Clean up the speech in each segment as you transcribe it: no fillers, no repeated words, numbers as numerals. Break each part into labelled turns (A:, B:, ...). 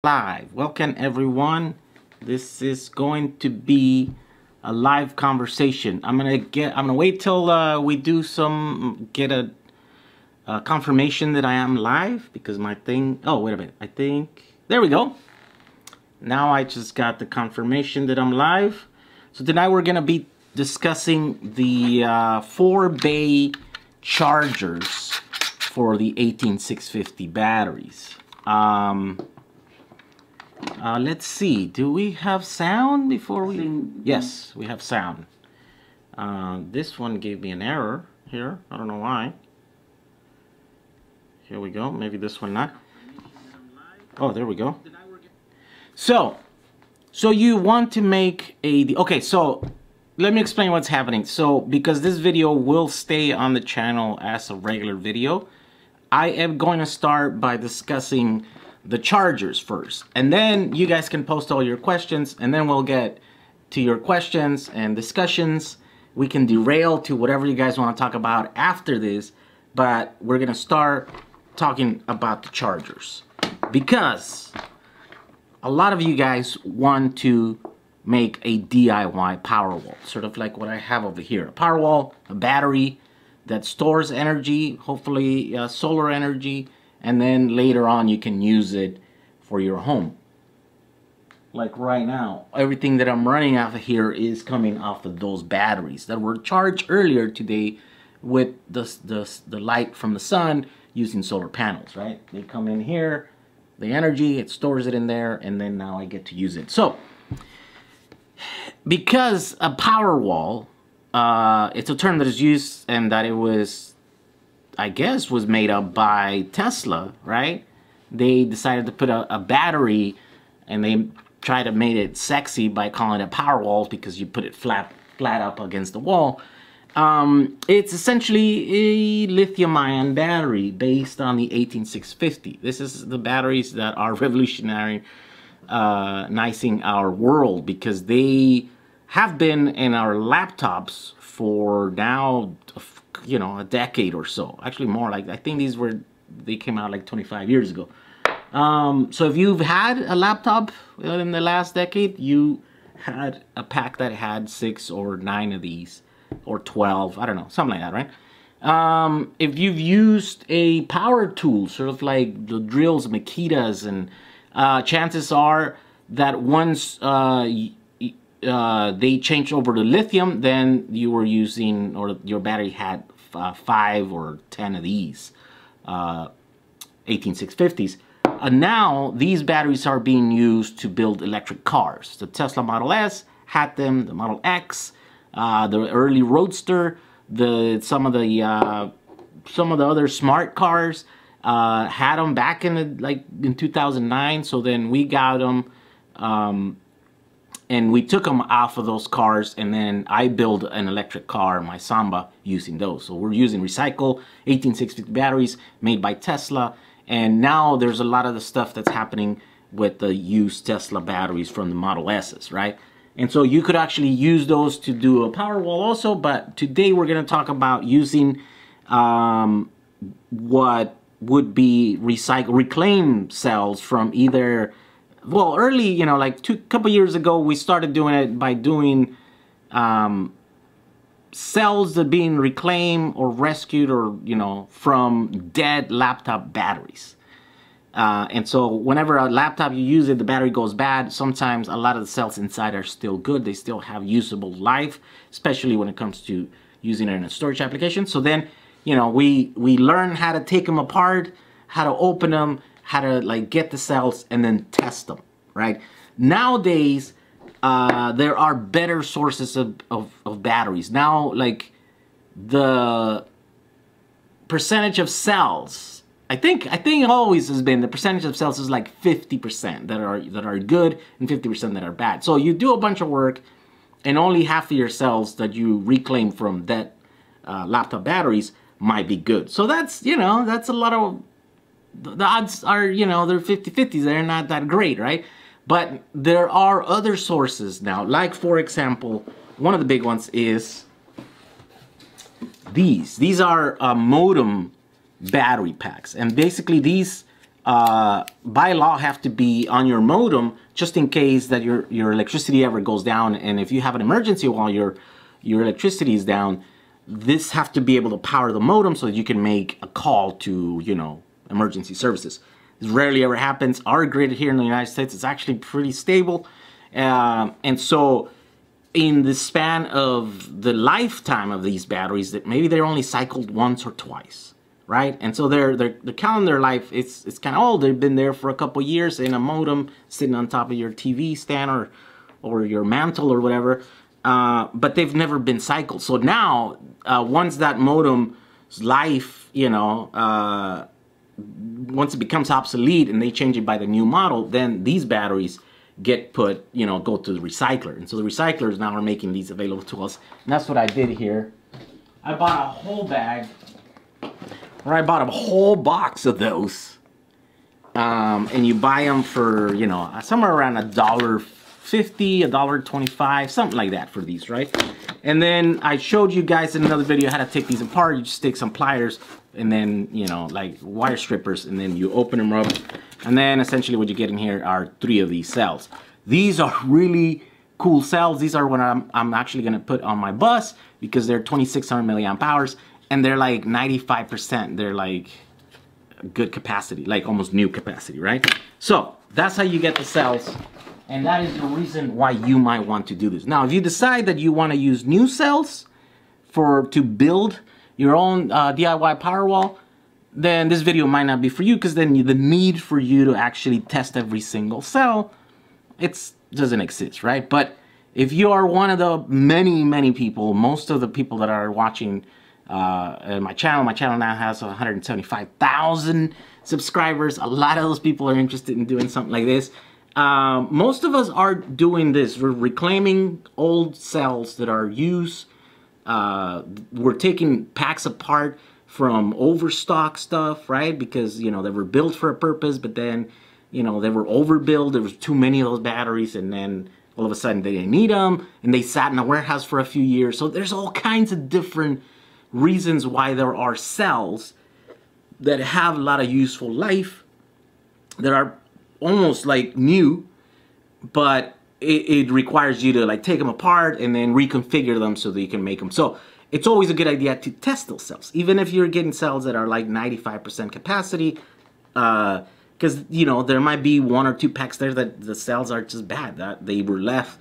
A: Live. Welcome everyone. This is going to be a live conversation. I'm gonna wait till we do get a confirmation that I am live, because my thing, oh wait a minute, I think there we go. Now I just got the confirmation that I'm live. So tonight we're gonna be discussing the 4-bay chargers for the 18650 batteries. Let's see, do we have sound before we... Yes, we have sound. This one gave me an error here. I don't know why. Here we go. Maybe this one not. Oh, there we go. So you want to make a... Okay, so let me explain what's happening. So, because this video will stay on the channel as a regular video, I am going to start by discussing the chargers first, and then you guys can post all your questions, and then we'll get to your questions and discussions. We can derail to whatever you guys want to talk about after this, but we're gonna start talking about the chargers because a lot of you guys want to make a DIY Powerwall, sort of like what I have over here. A Powerwall, a battery that stores energy, hopefully solar energy, and then later on you can use it for your home. Like right now, everything that I'm running off of here is coming off of those batteries that were charged earlier today with the light from the sun using solar panels, right? They come in here, the energy, it stores it in there, and then now I get to use it. So, because a Powerwall, it's a term that is used and that it was, I guess, was made up by Tesla, right? They decided to put a battery, and they tried to make it sexy by calling it Powerwall because you put it flat up against the wall. It's essentially a lithium-ion battery based on the 18650. This is the batteries that are revolutionizing our world, because they have been in our laptops for now, you know, a decade or so. Actually more, like I think they came out like 25 years ago. So if you've had a laptop in the last decade, you had a pack that had 6 or 9 of these, or 12, I don't know, something like that, right? If you've used a power tool, sort of like the drills, Makitas, and chances are that once they changed over to lithium, then you were using, or your battery had 5 or 10 of these 18650s. Now these batteries are being used to build electric cars. The Tesla Model S had them, the Model X, the early Roadster, some of the other smart cars had them back in 2009. So then we got them. And we took them off of those cars, and then I built an electric car, my Samba, using those. So we're using recycled 18650 batteries made by Tesla, and now there's a lot of the stuff that's happening with the used Tesla batteries from the Model S's, right? And so you could actually use those to do a Powerwall also, but today we're going to talk about using what would be reclaimed cells from either... Well, early, you know, like couple years ago, we started doing it by doing cells that are being reclaimed or rescued, or, you know, from dead laptop batteries. And so whenever a laptop you use it, the battery goes bad. Sometimes a lot of the cells inside are still good. They still have usable life, especially when it comes to using it in a storage application. So then, you know, we learn how to take them apart, how to open them, how to like get the cells and then test them, right? Nowadays, there are better sources of batteries. Now, like the percentage of cells, I think always has been the percentage of cells is like 50% that are good and 50% that are bad. So you do a bunch of work, and only half of your cells that you reclaim from that laptop batteries might be good. So that's, you know, that's a lot of... The odds are, you know, they're 50-50s. They're not that great, right? But there are other sources now. Like, for example, one of the big ones is these. These are modem battery packs. And basically these by law have to be on your modem just in case that your electricity ever goes down, and if you have an emergency while your electricity is down, this have to be able to power the modem so that you can make a call to, you know, emergency services. This rarely ever happens. Our grid here in the United States is actually pretty stable, and so in the span of the lifetime of these batteries, that maybe they're only cycled once or twice, right? And so they're counting their life. It's kind of old. They've been there for a couple years in a modem sitting on top of your TV stand or your mantle or whatever, but they've never been cycled. So now, once that modem's life, you know, once it becomes obsolete and they change it by the new model, then these batteries get put, you know, go to the recycler. And so the recyclers now are making these available to us. And that's what I did here. I bought a whole bag, or I bought a whole box of those. And you buy them for, you know, somewhere around $1.50, $1.25, something like that for these, right? And then I showed you guys in another video how to take these apart. You just take some pliers and then, you know, like wire strippers, and then you open them up. And then essentially what you get in here are 3 of these cells. These are really cool cells. These are what I'm actually gonna put on my bus because they're 2600 milliamp hours and they're like 95%. They're like good capacity, like almost new capacity, right? So that's how you get the cells. And that is the reason why you might want to do this. Now, if you decide that you want to use new cells to build your own DIY Powerwall, then this video might not be for you, because then the need for you to actually test every single cell, it doesn't exist, right? But if you are one of the many people, most of the people that are watching my channel now has 175,000 subscribers. A lot of those people are interested in doing something like this. Most of us are doing this. We're reclaiming old cells that are used. We're taking packs apart from overstock stuff, right? Because, you know, they were built for a purpose, but then, you know, they were overbuilt. There was too many of those batteries, and then all of a sudden they didn't need them, and they sat in a warehouse for a few years. So there's all kinds of different reasons why there are cells that have a lot of useful life that are almost like new, but it requires you to like take them apart and then reconfigure them so that you can make them. So it's always a good idea to test those cells, even if you're getting cells that are like 95% capacity, because, you know, there might be 1 or 2 packs there that the cells are just bad, that they were left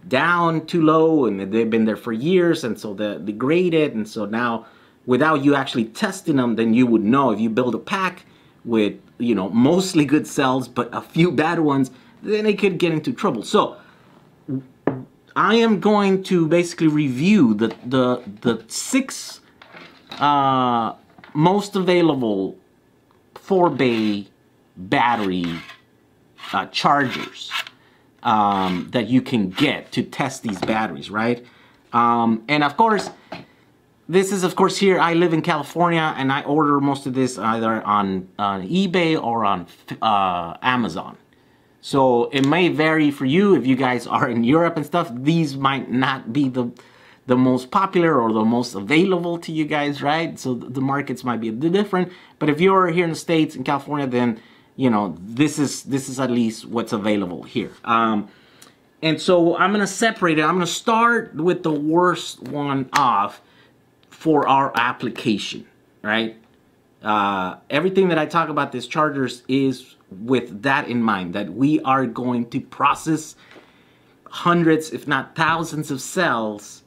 A: down too low and they've been there for years, and so they're degraded. And so now, without you actually testing them, then you would know if you build a pack with, you know, mostly good cells but a few bad ones, then it could get into trouble. So I am going to basically review the 6 most available 4-bay battery chargers that you can get to test these batteries, right? And of course, this is, of course, here. I live in California, and I order most of this either on eBay or on Amazon. So it may vary for you. If you guys are in Europe and stuff, these might not be the most popular or the most available to you guys, right? So the markets might be a bit different. But if you're here in the States, in California, then, you know, this is at least what's available here. And so I'm gonna separate it. I'm gonna start with the worst one off for our application, right? Everything that I talk about these chargers is with that in mind, that we are going to process hundreds, if not thousands of cells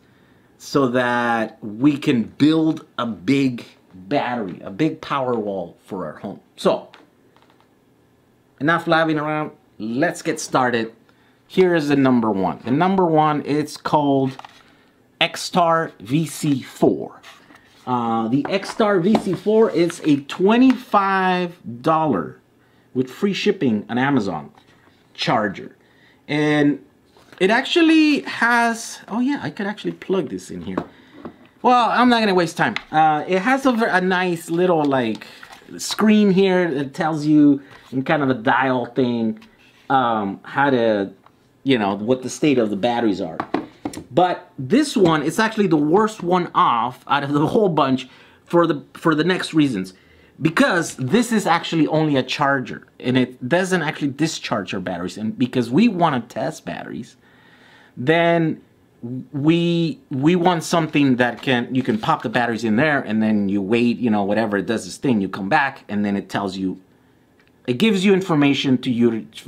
A: so that we can build a big battery, a big Powerwall for our home. So, enough blabbing around, let's get started. Here is the number 1. The number 1, it's called X-Star VC4. The X-Star VC4 is a $25 with free shipping on Amazon charger. And it actually has, oh yeah, I could actually plug this in here. Well, I'm not gonna waste time. It has a nice little like screen here that tells you in kind of a dial thing how to, you know, what the state of the batteries are. But this one is actually the worst one off out of the whole bunch for the next reasons. because this is actually only a charger and it doesn't actually discharge our batteries, and because we want to test batteries, then we want something that you can pop the batteries in there, and then you wait, you know, whatever, it does this thing, you come back, and then it tells you, it gives you information for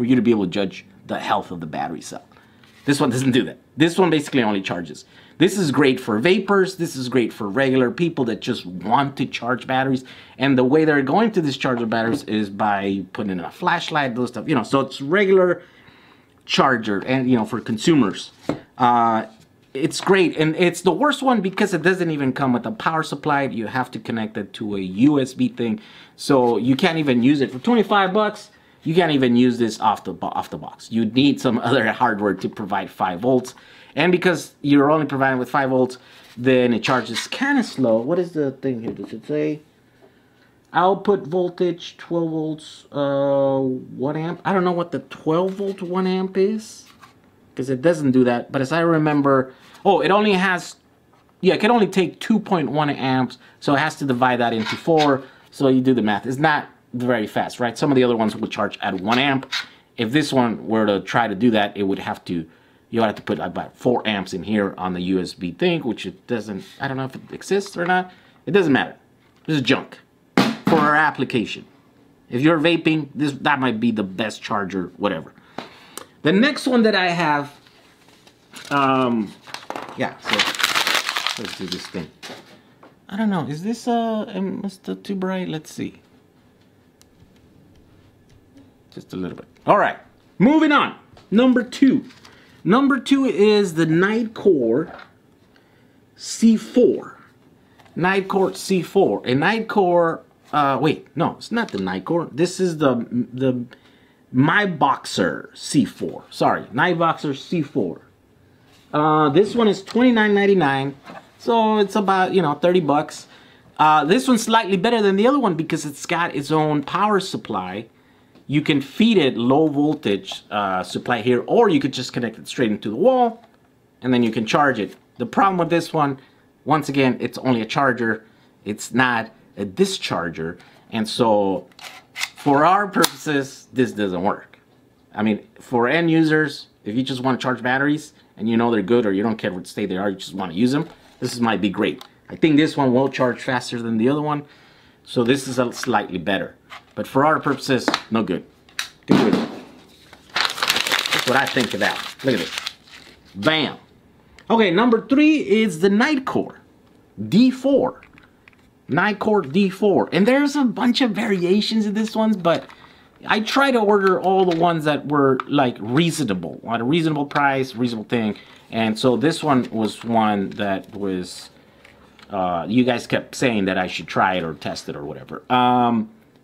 A: you to be able to judge the health of the battery cell. This one doesn't do that. This one basically only charges. This is great for vapors. This is great for regular people that just want to charge batteries. And the way they're going to discharge the batteries is by putting in a flashlight, those stuff, you know, so it's regular charger, and, you know, for consumers. It's great, and it's the worst one because it doesn't even come with a power supply. You have to connect it to a USB thing, so you can't even use it for 25 bucks. You can't even use this off the box. You need some other hardware to provide 5 volts. And because you're only providing with 5 volts, then it charges kind of slow. What is the thing here? Does it say output voltage 12 volts 1 amp? I don't know what the 12 volt 1 amp is, because it doesn't do that. But as I remember, oh, it only has, yeah, it can only take 2.1 amps, so it has to divide that into 4. So you do the math. It's not very fast, right? Some of the other ones would charge at 1 amp. If this one were to try to do that, it would have to, you would have to put about 4 amps in here on the USB thing, which it doesn't, I don't know if it exists or not. It doesn't matter. This is junk for our application. If you're vaping, that might be the best charger, whatever. The next one that I have, yeah, so let's do this thing. I don't know, is this Mr. Too Bright? Let's see. Just a little bit. All right, moving on. Number 2. Number 2 is the Nightcore C4. Nightcore C4. A Nightcore, wait, no, it's not the Nightcore. This is the MyBoxer C4. Sorry, MyBoxer C4. This one is $29.99, so it's about, you know, 30 bucks. This one's slightly better than the other one because it's got its own power supply. You can feed it low voltage supply here, or you could just connect it straight into the wall, and then you can charge it. The problem with this one, once again, it's only a charger. It's not a discharger, and so for our purposes, this doesn't work. I mean, for end users, if you just want to charge batteries and you know they're good, or you don't care what state they are, you just want to use them, this might be great. I think this one will charge faster than the other one, so this is a slightly better. But for our purposes, no good. Good with it. That's what I think of that. Look at this. Bam. Okay, number 3 is the Nightcore D4. Nightcore D4. And there's a bunch of variations of this one, but I try to order all the ones that were like reasonable, at a reasonable price, reasonable thing. And so this one was one that was, you guys kept saying that I should try it or test it or whatever.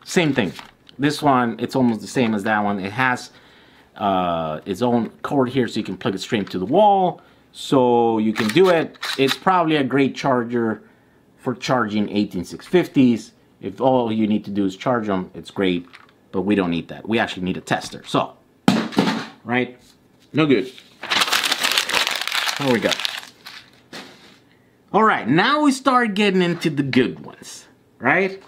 A: Same thing. This one, it's almost the same as that one. It has its own cord here, so you can plug it straight to the wall. So you can do it. It's probably a great charger for charging 18650s. If all you need to do is charge them, it's great. But we don't need that. We actually need a tester. So, right? No good. There we go. All right, now we start getting into the good ones, right?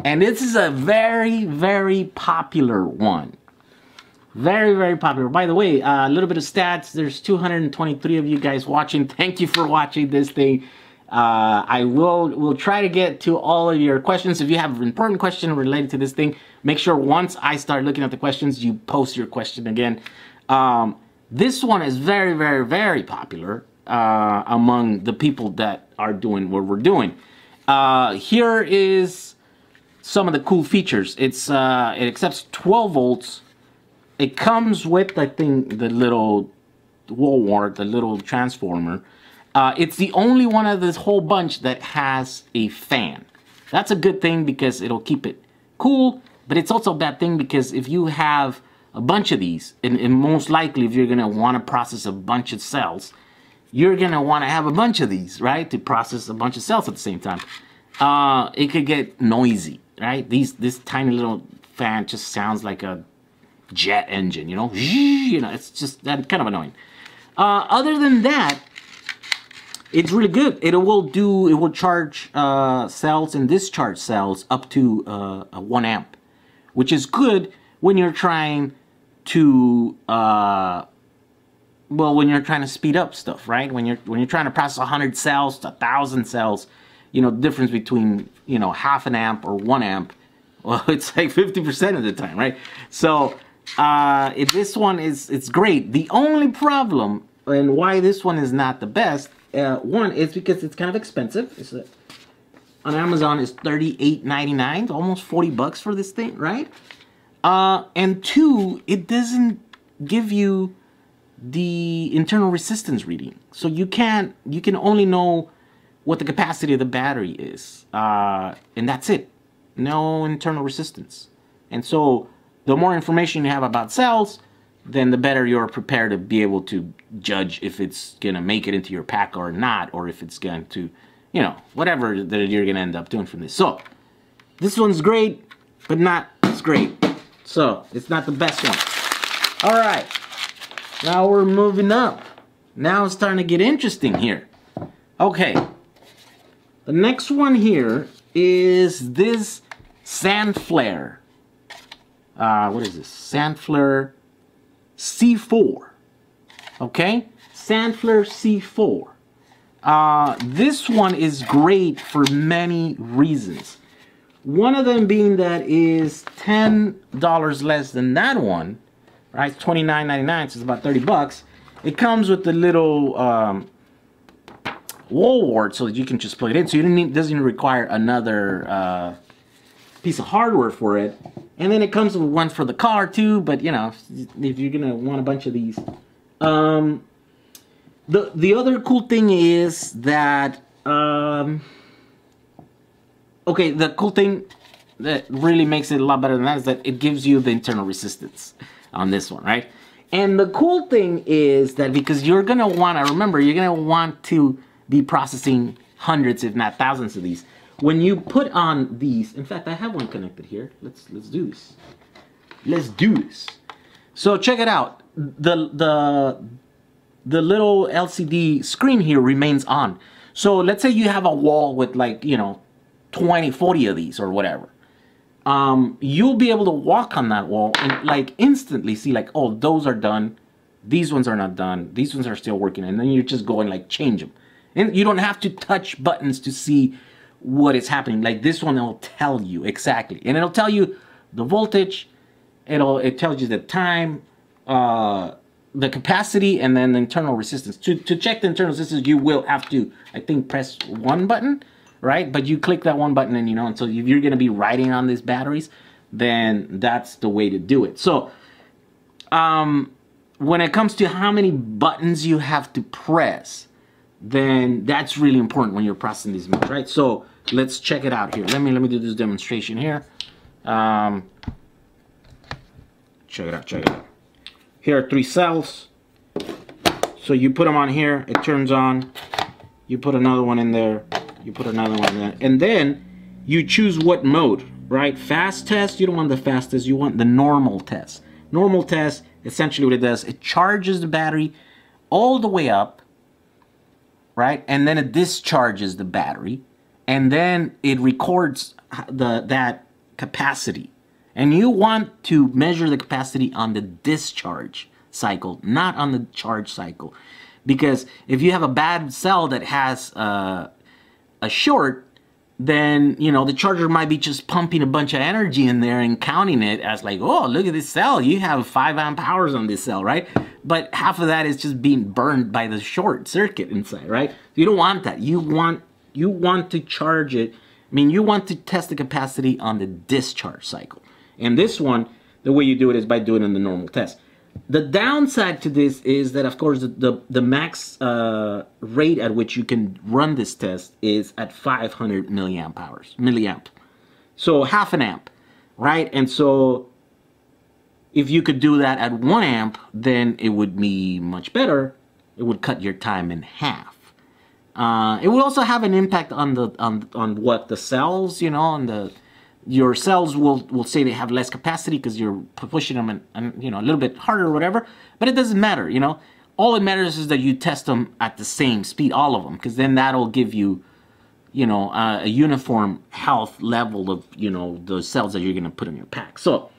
A: And this is a very, very popular one. Very, very popular. By the way, a little bit of stats. There's 223 of you guys watching. Thank you for watching this thing. I will try to get to all of your questions. If you have an important question related to this thing, make sure once I start looking at the questions, you post your question again. This one is very, very, very popular among the people that are doing what we're doing. Here is some of the cool features. It accepts 12 volts. It comes with, I think, the little wall wart, the little transformer. It's the only one of this whole bunch that has a fan. That's a good thing because it'll keep it cool, but it's also a bad thing because if you have a bunch of these, and most likely if you're going to want to process a bunch of cells, you're going to want to have a bunch of these, right, to process a bunch of cells at the same time. It could get noisy, right? This tiny little fan just sounds like a jet engine, you know? You know, it's just that kind of annoying. Other than that, it's really good. It will charge cells and discharge cells up to 1 amp, which is good when you're trying to when you're trying to speed up stuff, right? When you're trying to process 100 cells to 1,000 cells, you know, the difference between, you know, half an amp or 1 amp, well, it's like 50% of the time, right? So this one it's great. The only problem and why this one is not the best, one is because it's kind of expensive. It's on Amazon is $38.99, almost $40 for this thing, right? And two, it doesn't give you the internal resistance reading, so you can only know what the capacity of the battery is, and that's it. No internal resistance. And so the more information you have about cells, then the better you're prepared to be able to judge if it's gonna make it into your pack or not, or if it's going to, you know, whatever that you're gonna end up doing from this. So this one's great, but not as great. So it's not the best one. All right, now we're moving up. Now it's starting to get interesting here. Okay, the next one here is this sand flare. What is this? Sand flare C4. Okay, sand flare C4. This one is great for many reasons. One of them being that is $10 less than that one, right? It's $29.99, so it's about $30. It comes with the little wall wart so that you can just plug it in, so you doesn't require another piece of hardware for it. And then it comes with one for the car too, but you know, if you're gonna want a bunch of these. The other cool thing is that okay, the cool thing that really makes it a lot better than that is that it gives you the internal resistance on this one, right? And the cool thing is that because you're gonna wanna, remember, you're gonna want to be processing hundreds, if not thousands of these. When you put on these, in fact, I have one connected here. Let's do this. Let's do this. So check it out. The little LCD screen here remains on. So let's say you have a wall with, like, you know, 20, 40 of these or whatever. You'll be able to walk on that wall and like instantly see like, oh, those are done. These ones are not done. These ones are still working. And then you just go and like change them. And you don't have to touch buttons to see what is happening. Like this one, it'll tell you exactly. And it'll tell you the voltage. It tells you the time, the capacity, and then the internal resistance. To check the internal resistance, you will have to, I think, press one button, right? But you click that one button and, you know, and so if you're going to be writing on these batteries, then that's the way to do it. So when it comes to how many buttons you have to press, then that's really important when you're processing these modes, right? So let's check it out here. Let me do this demonstration here. Check it out, check it out. Here are 3 cells. So you put them on here, it turns on. You put another one in there, you put another one in there, and then you choose what mode, right? Fast test, you don't want the fastest, you want the normal test. Normal test, essentially what it does, it charges the battery all the way up, right? And then it discharges the battery, and then it records that capacity. And you want to measure the capacity on the discharge cycle, not on the charge cycle. Because if you have a bad cell that has a short, then, you know, the charger might be just pumping a bunch of energy in there and counting it as like, oh, look at this cell, you have 5 amp hours on this cell, right? But half of that is just being burned by the short circuit inside, right? You don't want that. You want to charge it. I mean, you want to test the capacity on the discharge cycle. And this one, the way you do it is by doing it in the normal test. The downside to this is that, of course, the max rate at which you can run this test is at 500 milliamp. So half an amp, right? And so if you could do that at 1 amp, then it would be much better. It would cut your time in half. It would also have an impact on what the cells, you know, on your cells will say they have less capacity because you're pushing them and, you know, a little bit harder or whatever, but it doesn't matter, you know. all it matters is that you test them at the same speed, all of them, because then that'll give you, you know, a uniform health level of, you know, the cells that you're going to put in your pack. So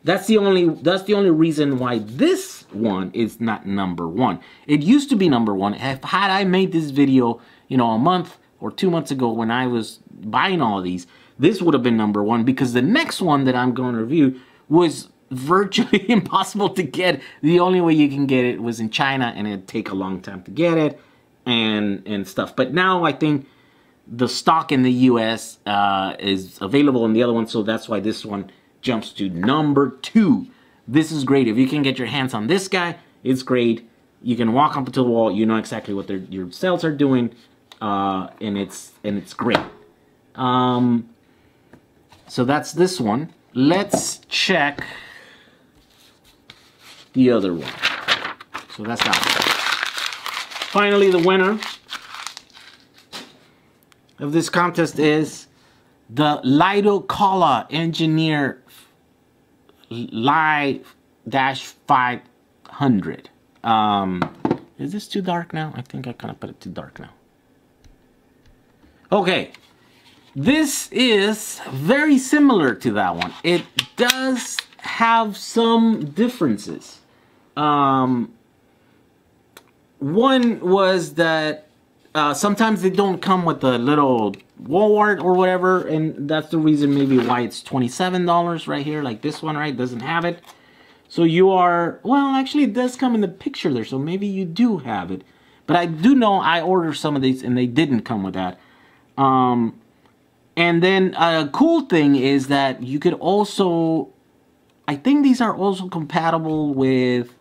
A: that's the only reason why this one is not number one. It used to be number one. Had I made this video, you know, a month or 2 months ago when I was buying all of these, this would have been number one, because the next one that I'm going to review was virtually impossible to get. The only way you can get it was in China, and it'd take a long time to get it and stuff. But now I think the stock in the US is available in the other one, so that's why this one jumps to number 2. This is great. If you can get your hands on this guy, it's great. You can walk up to the wall, you know exactly what your cells are doing, and it's great. So that's this one. Let's check the other one. So that's that one. Finally, the winner of this contest is the Lido-Cola Engineer Li-500. Is this too dark now? I think I kind of put it too dark now. Okay. This is very similar to that one. It does have some differences. One was that sometimes they don't come with the little wall art or whatever, and that's the reason maybe why it's $27 right here, like this one, right? Doesn't have it. So you are, well, actually it does come in the picture there, so maybe you do have it. But I do know I ordered some of these and they didn't come with that. And then a cool thing is that you could also, I think these are also compatible with,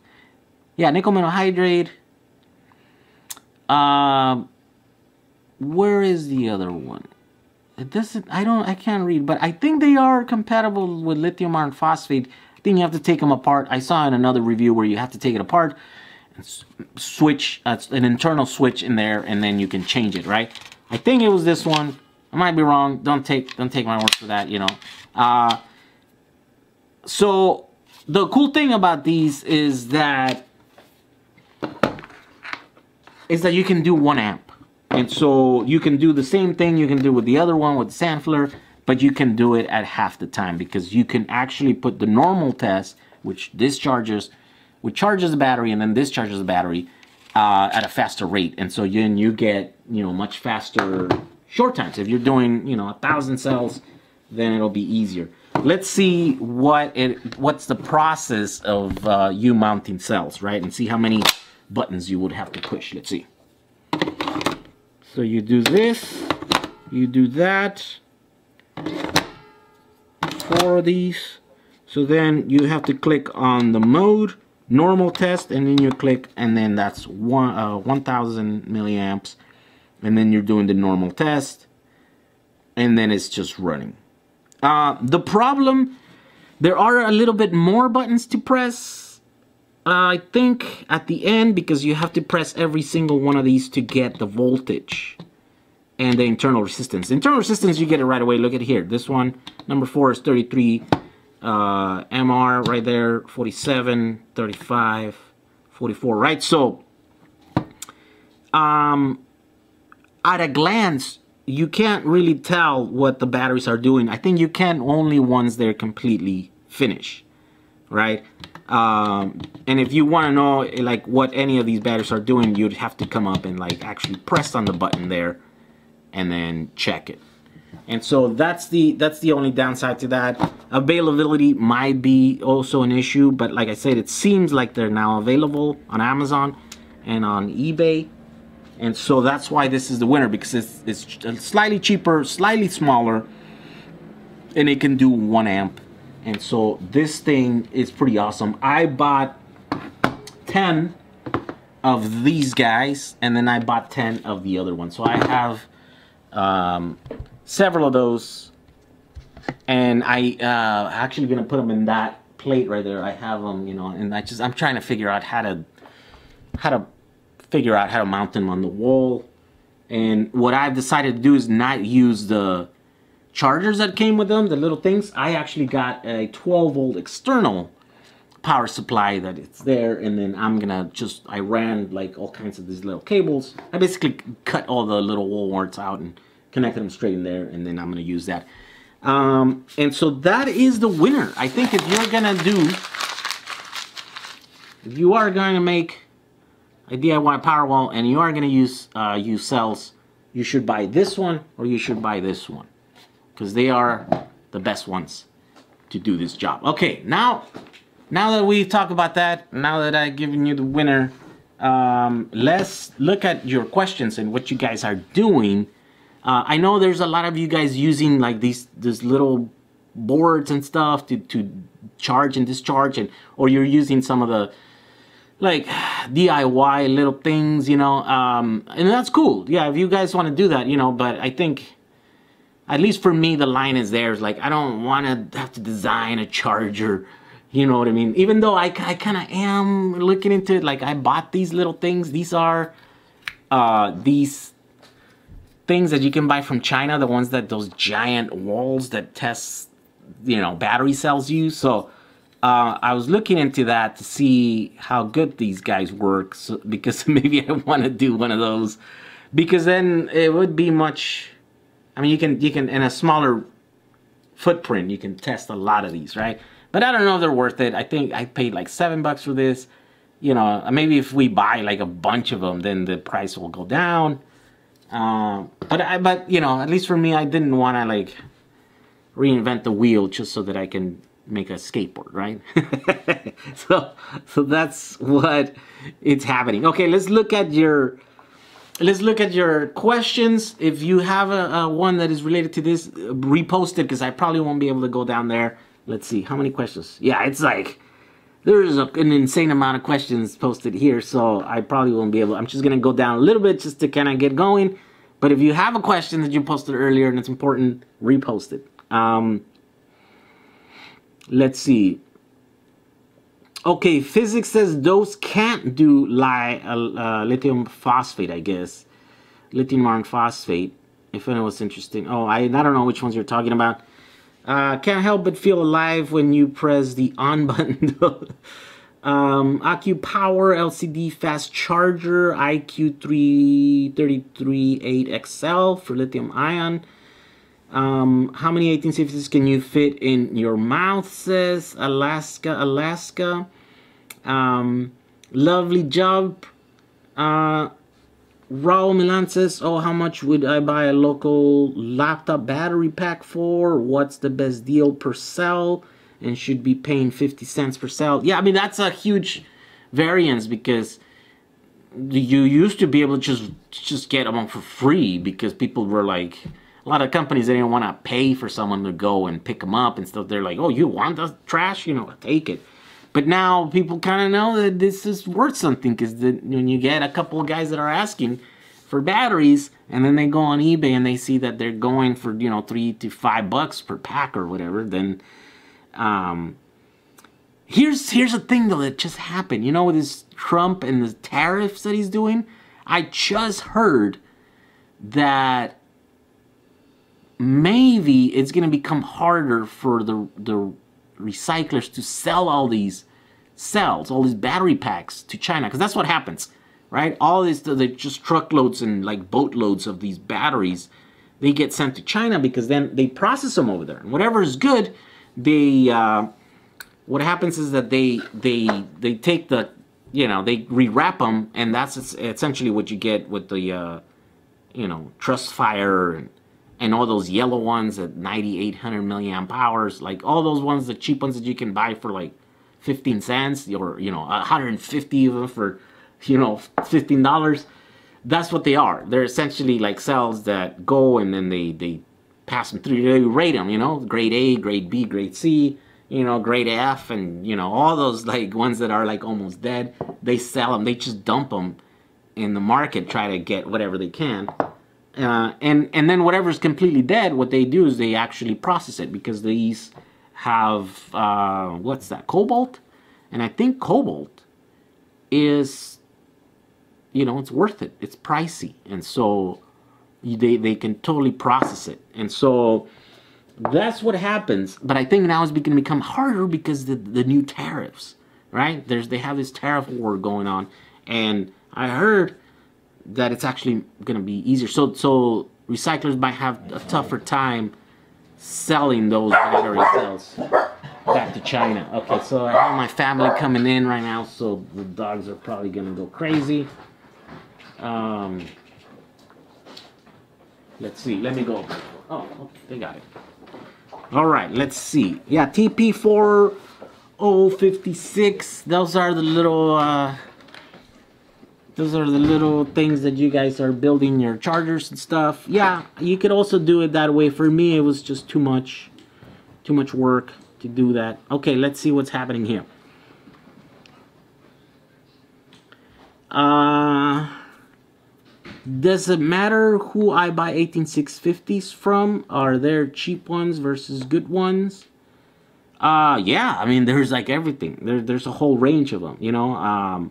A: yeah, nickel monohydrate. Where is the other one? It doesn't, I can't read, but I think they are compatible with lithium iron phosphate. I think you have to take them apart. I saw in another review where you have to take it apart and switch, an internal switch in there, and then you can change it, right? I think it was this one. I might be wrong. Don't take my word for that, you know. So the cool thing about these is that you can do 1 amp. And so you can do the same thing you can do with the other one, with the Sandfler, but you can do it at half the time, because you can actually put the normal test, which charges the battery and then discharges the battery at a faster rate. And so you get, you know, much faster short times. If you're doing, you know, 1,000 cells, then it'll be easier. Let's see what's the process of you mounting cells, right? And see how many buttons you would have to push. Let's see. So you do this, you do that, 4 of these. So then you have to click on the mode, normal test, and then you click, and then that's 1,000 milliamps. And then you're doing the normal test, and then it's just running. The problem, there are a little bit more buttons to press, I think, at the end, because you have to press every single one of these to get the voltage and the internal resistance. The internal resistance, you get it right away. Look at here. This one, number 4 is 33 MR right there, 47, 35, 44, right? So, at a glance, you can't really tell what the batteries are doing. I think you can only once they're completely finished, right? And if you want to know like what any of these batteries are doing, you'd have to come up and like actually press on the button there and then check it. And so that's the only downside to that. Availability might be also an issue, but like I said, it seems like they're now available on Amazon and on eBay. And so that's why this is the winner, because it's slightly cheaper, slightly smaller, and it can do 1 amp. And so this thing is pretty awesome. I bought 10 of these guys, and then I bought 10 of the other one. So I have several of those, and I actually gonna put them in that plate right there. I have them, you know, and I'm trying to figure out how to mount them on the wall. And what I've decided to do is not use the chargers that came with them, the little things. I actually got a 12 volt external power supply that it's there, and then I ran like all kinds of these little cables. I basically cut all the little wall warts out and connected them straight in there, and then I'm gonna use that. And so that is the winner. I think if you are going to make a DIY Powerwall and you are going to use cells, you should buy this one or you should buy this one, because they are the best ones to do this job. Okay, now that we talk about that, now that I've given you the winner, let's look at your questions and what you guys are doing. I know there's a lot of you guys using like these little boards and stuff to charge and discharge, or you're using some of the like DIY little things, you know, and that's cool. Yeah, if you guys want to do that, you know, but I think, at least for me, the line is there. It's like, I don't want to have to design a charger, you know what I mean? Even though I kind of am looking into it, like I bought these little things. These are these things that you can buy from China, the ones that those giant walls that test, you know, battery cells use. So I was looking into that to see how good these guys work, so, because maybe I want to do one of those, because then it would be much. I mean, you can in a smaller footprint, you can test a lot of these, right? But I don't know if they're worth it. I think I paid like $7 for this. You know, maybe if we buy like a bunch of them, then the price will go down. But you know, at least for me, I didn't want to like reinvent the wheel just so that I can make a skateboard, right? so that's what it's happening. Okay, let's look at your questions. If you have a one that is related to this, repost it, because I probably won't be able to go down there. Let's see how many questions. Yeah, it's like there's an insane amount of questions posted here, so I probably won't be able. I'm just gonna go down a little bit just to kind of get going. But if you have a question that you posted earlier and it's important, repost it. Let's see. Okay, physics says those can't do lithium phosphate, I guess. Lithium iron phosphate, if anyone was interesting. Oh, I don't know which ones you're talking about. Can't help but feel alive when you press the on button. AQ Power LCD fast charger, IQ333-8XL for lithium ion. How many 1850s can you fit in your mouth, says Alaska. Lovely job. Raul Milan says, oh, how much would I buy a local laptop battery pack for? What's the best deal per cell? And should be paying 50 cents per cell. Yeah, I mean, that's a huge variance, because you used to be able to just get them for free, because people were like, a lot of companies, they didn't want to pay for someone to go and pick them up and stuff. They're like, oh, you want the trash? You know, take it. But now people kind of know that this is worth something, because when you get a couple of guys that are asking for batteries, and then they go on eBay and they see that they're going for, you know, $3 to $5 per pack or whatever, then here's a thing though that just happened. You know, with this Trump and the tariffs that he's doing, I just heard that maybe it's going to become harder for the recyclers to sell all these cells, all these battery packs to China, because that's what happens, right? All this, they're just truckloads and like boatloads of these batteries, they get sent to China, because then they process them over there, and whatever is good, they what happens is that they take the, you know, they rewrap them, and that's essentially what you get with the you know, Trust Fire and all those yellow ones at 9,800 milliamp hours, like all those ones, the cheap ones that you can buy for like 15 cents, or, you know, 150 of them for, you know, $15. That's what they are. They're essentially like cells that go, and then they pass them through. They rate them, you know, grade A, grade B, grade C, you know, grade F, and, you know, all those like ones that are like almost dead. They sell them. They just dump them in the market, try to get whatever they can. And then whatever's completely dead, what they do is they actually process it, because these have what's that, cobalt? And I think cobalt is, you know, it's worth it. It's pricey, and so they can totally process it. And so that's what happens. But I think now it's going to become harder because the new tariffs. right? They have this tariff war going on, and I heard that it's actually going to be easier. So recyclers might have a tougher time selling those battery cells back to China. Okay, so I have my family coming in right now, so the dogs are probably going to go crazy. Let's see. Let me go. Oh, okay, they got it. All right, let's see. Yeah, TP4056. Those are the little things that you guys are building your chargers and stuff. Yeah, you could also do it that way. For me, it was just too much work to do that. Okay, let's see what's happening here. Does it matter who I buy 18650s from? Are there cheap ones versus good ones? Yeah, I mean, there's like everything. There's a whole range of them, you know.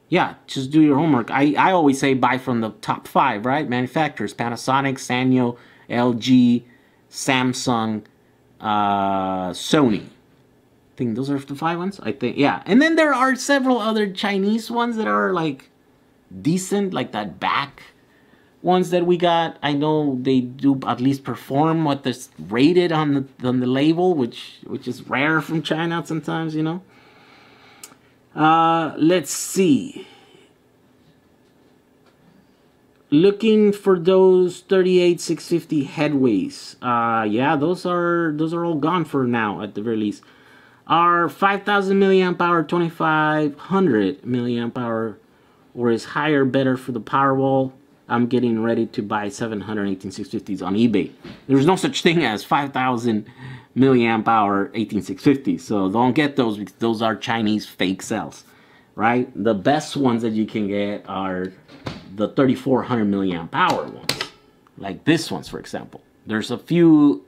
A: Yeah, just do your homework. I always say buy from the top 5, right? Manufacturers: Panasonic, Sanyo, LG, Samsung, Sony. I think those are the 5 ones. I think, yeah. And then there are several other Chinese ones that are like decent, like that back ones that we got. I know they do at least perform what is rated on the label, which is rare from China sometimes, you know. Let's see. Looking for those 38650 headways. Yeah, those are all gone for now at the very least. Are 5000 milliamp hour, 2500 milliamp hour or is higher better for the Powerwall? I'm getting ready to buy 700 18650s on eBay. There's no such thing as 5000 milliamp hour 18650s, so don't get those because those are Chinese fake cells, right? The best ones that you can get are the 3400 milliamp hour ones, like this ones, for example. There's a few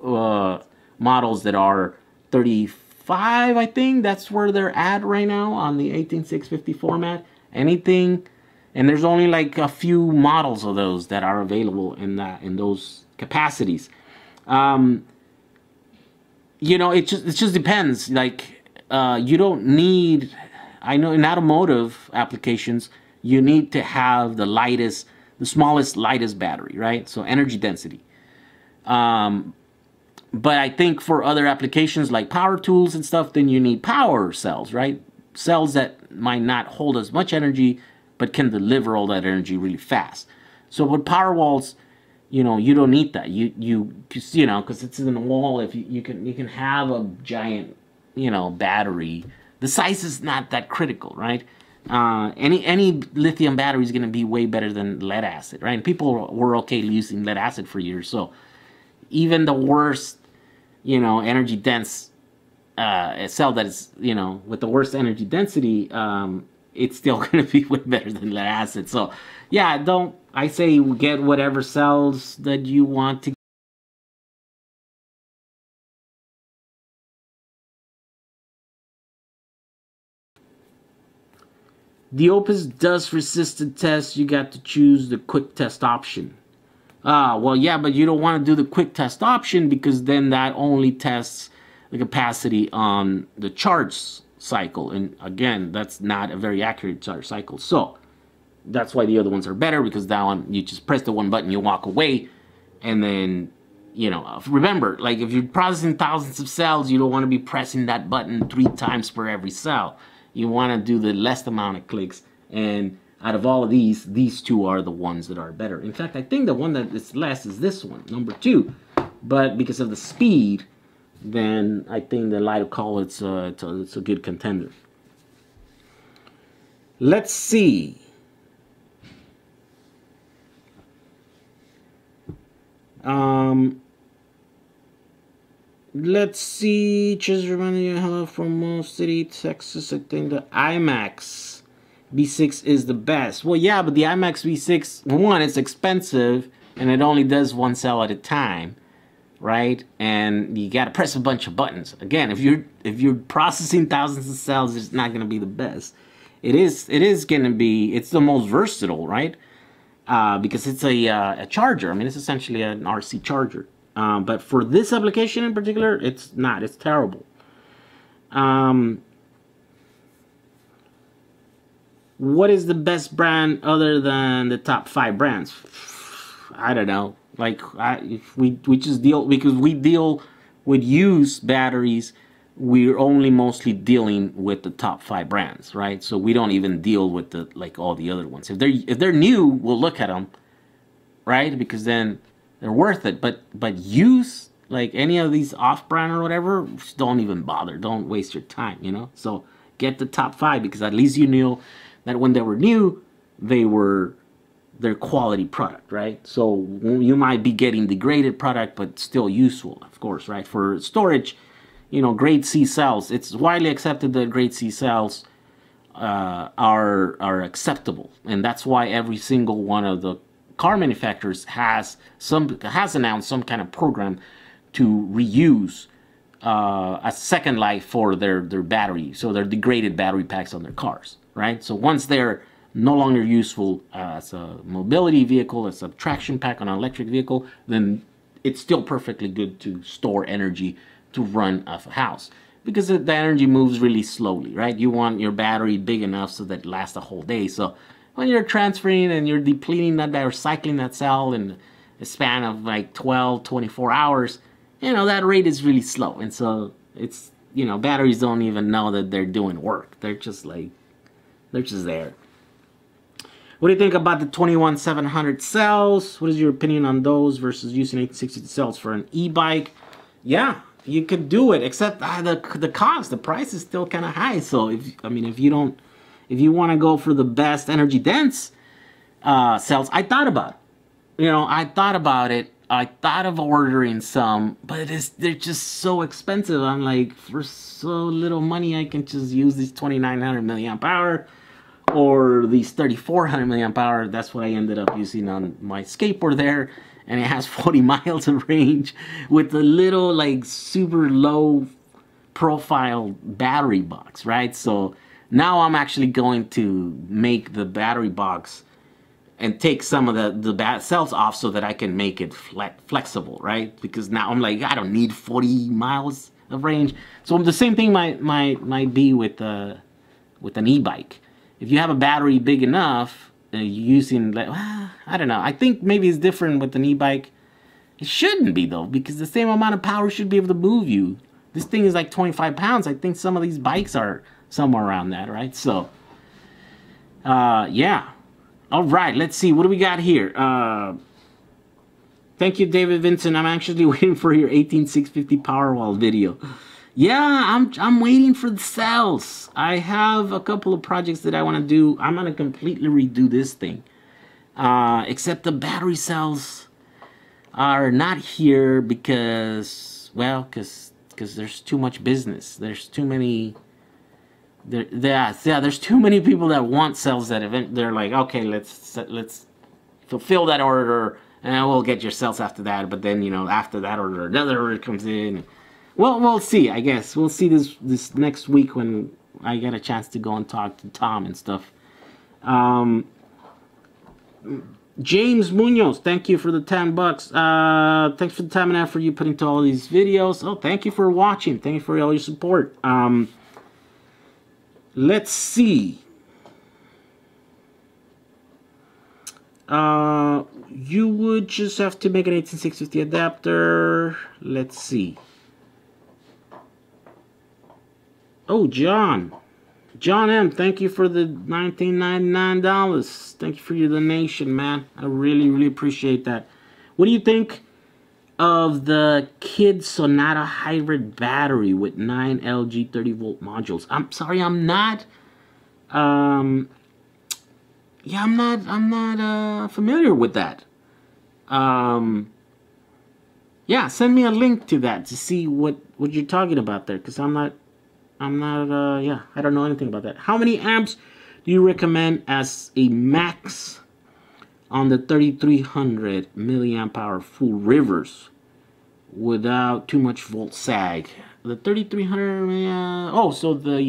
A: models that are 35, I think that's where they're at right now on the 18650 format. Anything, and there's only like a few models of those that are available in those capacities. You know, it just depends. Like you don't need, I know in automotive applications you need to have the smallest, lightest battery, right? So energy density. But I think for other applications like power tools and stuff, then you need power cells, right? Cells that might not hold as much energy, but can deliver all that energy really fast. So with power walls, you know, you don't need that. You know, because it's in the wall. If you can have a giant, you know, battery. The size is not that critical, right? Any lithium battery is going to be way better than lead acid, right? And people were okay using lead acid for years. So even the worst, you know, energy dense a cell that is, you know, with the worst energy density, it's still going to be way better than lead acid. So yeah, I say get whatever cells that you want to. The Opus does resistant test. You got to choose the quick test option. Well, yeah, but you don't want to do the quick test option because then that only tests the capacity on the charge cycle. And again, that's not a very accurate charge cycle. So that's why the other ones are better, because that one, you just press the one button, you walk away, and then, you know, remember, like if you're processing thousands of cells, you don't want to be pressing that button 3 times per every cell. You want to do the least amount of clicks, and out of all of these 2 are the ones that are better. In fact, I think the one that is less is this one, number 2. But because of the speed, then I think the light of call, it's a good contender. Let's see. Let's see. Just reminding you, hello from Mo City, Texas. I think the IMAX V6 is the best. Well, yeah, but the IMAX V6, one, it's expensive, and it only does 1 cell at a time, right? And you got to press a bunch of buttons. Again, if you're processing thousands of cells, it's not going to be the best. It is going to be. It's the most versatile, right? Because it's a charger. I mean, it's essentially an RC charger. But for this application in particular, it's not. It's terrible. what is the best brand other than the top 5 brands? I don't know. Like, we just deal, because we deal with used batteries, we're only mostly dealing with the top 5 brands, right? So we don't even deal with the, like, all the other ones. If they're new, we'll look at them, right? Because then they're worth it. But used, like any of these off-brand or whatever, just don't even bother. Don't waste your time, you know? So get the top 5, because at least you know that when they were new, they were their quality product, right? So you might be getting degraded product, but still useful, of course, right? For storage, you know, grade C cells, it's widely accepted that grade C cells are acceptable, and that's why every single one of the car manufacturers has announced some kind of program to reuse a second life for their battery, so their degraded battery packs on their cars, right? So once they're no longer useful as a mobility vehicle, as a traction pack on an electric vehicle, then it's still perfectly good to store energy to run off a house, because the energy moves really slowly, right? You want your battery big enough so that it lasts a whole day. So when you're transferring and you're depleting that battery, cycling that cell in a span of like 12, 24 hours, you know, that rate is really slow. And so it's, you know, batteries don't even know that they're doing work. They're just like, they're just there. What do you think about the 21700 cells? What is your opinion on those versus using 1860 cells for an e-bike? Yeah, you could do it, except the cost, the price is still kind of high. So if you want to go for the best energy dense cells, I thought about it. You know, I thought about it. I thought of ordering some, but they're just so expensive. I'm like, for so little money, I can just use these 2900 milliamp hour or these 3400 milliamp hour. That's what I ended up using on my skateboard there. And it has 40 miles of range with a little, like, super low profile battery box, right? So now I'm actually going to make the battery box and take some of the cells off so that I can make it flexible, right? Because now I'm like, I don't need 40 miles of range. So the same thing might be with an e-bike. If you have a battery big enough, using, like, I don't know. I think maybe it's different with an e-bike. It shouldn't be, though, because the same amount of power should be able to move you. This thing is like 25 pounds. I think some of these bikes are somewhere around that, right? So, yeah. All right, let's see. What do we got here? Thank you, David Vincent. I'm actually waiting for your 18650 Powerwall video. Yeah, I'm waiting for the cells. I have a couple of projects that I want to do. I'm going to completely redo this thing. Except the battery cells are not here because, well, because there's too much business. There's too many... there's too many people that want cells that they're like, okay, let's fulfill that order, and we'll get your cells after that. But then, you know, after that order, another order comes in. Well, we'll see, I guess. We'll see this next week when I get a chance to go and talk to Tom and stuff. James Munoz, thank you for the $10. Thanks for the time and effort you put into all these videos. Oh, thank you for watching. Thank you for all your support. Let's see. You would just have to make an 18650 adapter. Let's see. Oh, John M, thank you for the $19.99. Thank you for your donation, man. I really, really appreciate that. What do you think of the Kid Sonata hybrid battery with 9 LG 30-volt modules? I'm sorry, I'm not. Yeah, I'm not familiar with that. Yeah, send me a link to that to see what you're talking about there, because yeah, I don't know anything about that. How many amps do you recommend as a max on the 3300 milliamp hour full rivers without too much volt sag? The 3300, oh, so the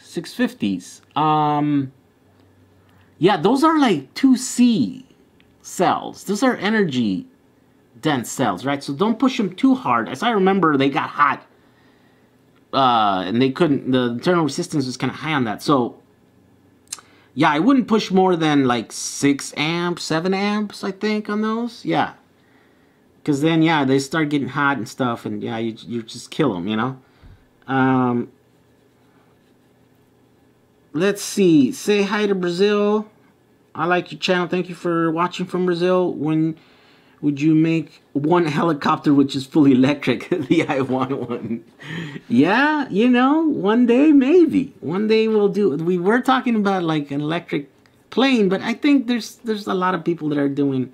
A: 650s. Yeah, those are like 2C cells. Those are energy dense cells, right? So don't push them too hard. As I remember, they got hot and they couldn't, the internal resistance was kind of high on that. So yeah, I wouldn't push more than like 6 amps, 7 amps, I think, on those. Yeah, because then, yeah, they start getting hot and stuff, and yeah, you just kill them, you know. Let's see. Say hi to Brazil. I like your channel. Thank you for watching from Brazil. When would you make one helicopter which is fully electric? Yeah, I want one. Yeah, you know, one day maybe. One day we'll do. We were talking about like an electric plane, but I think there's a lot of people that are doing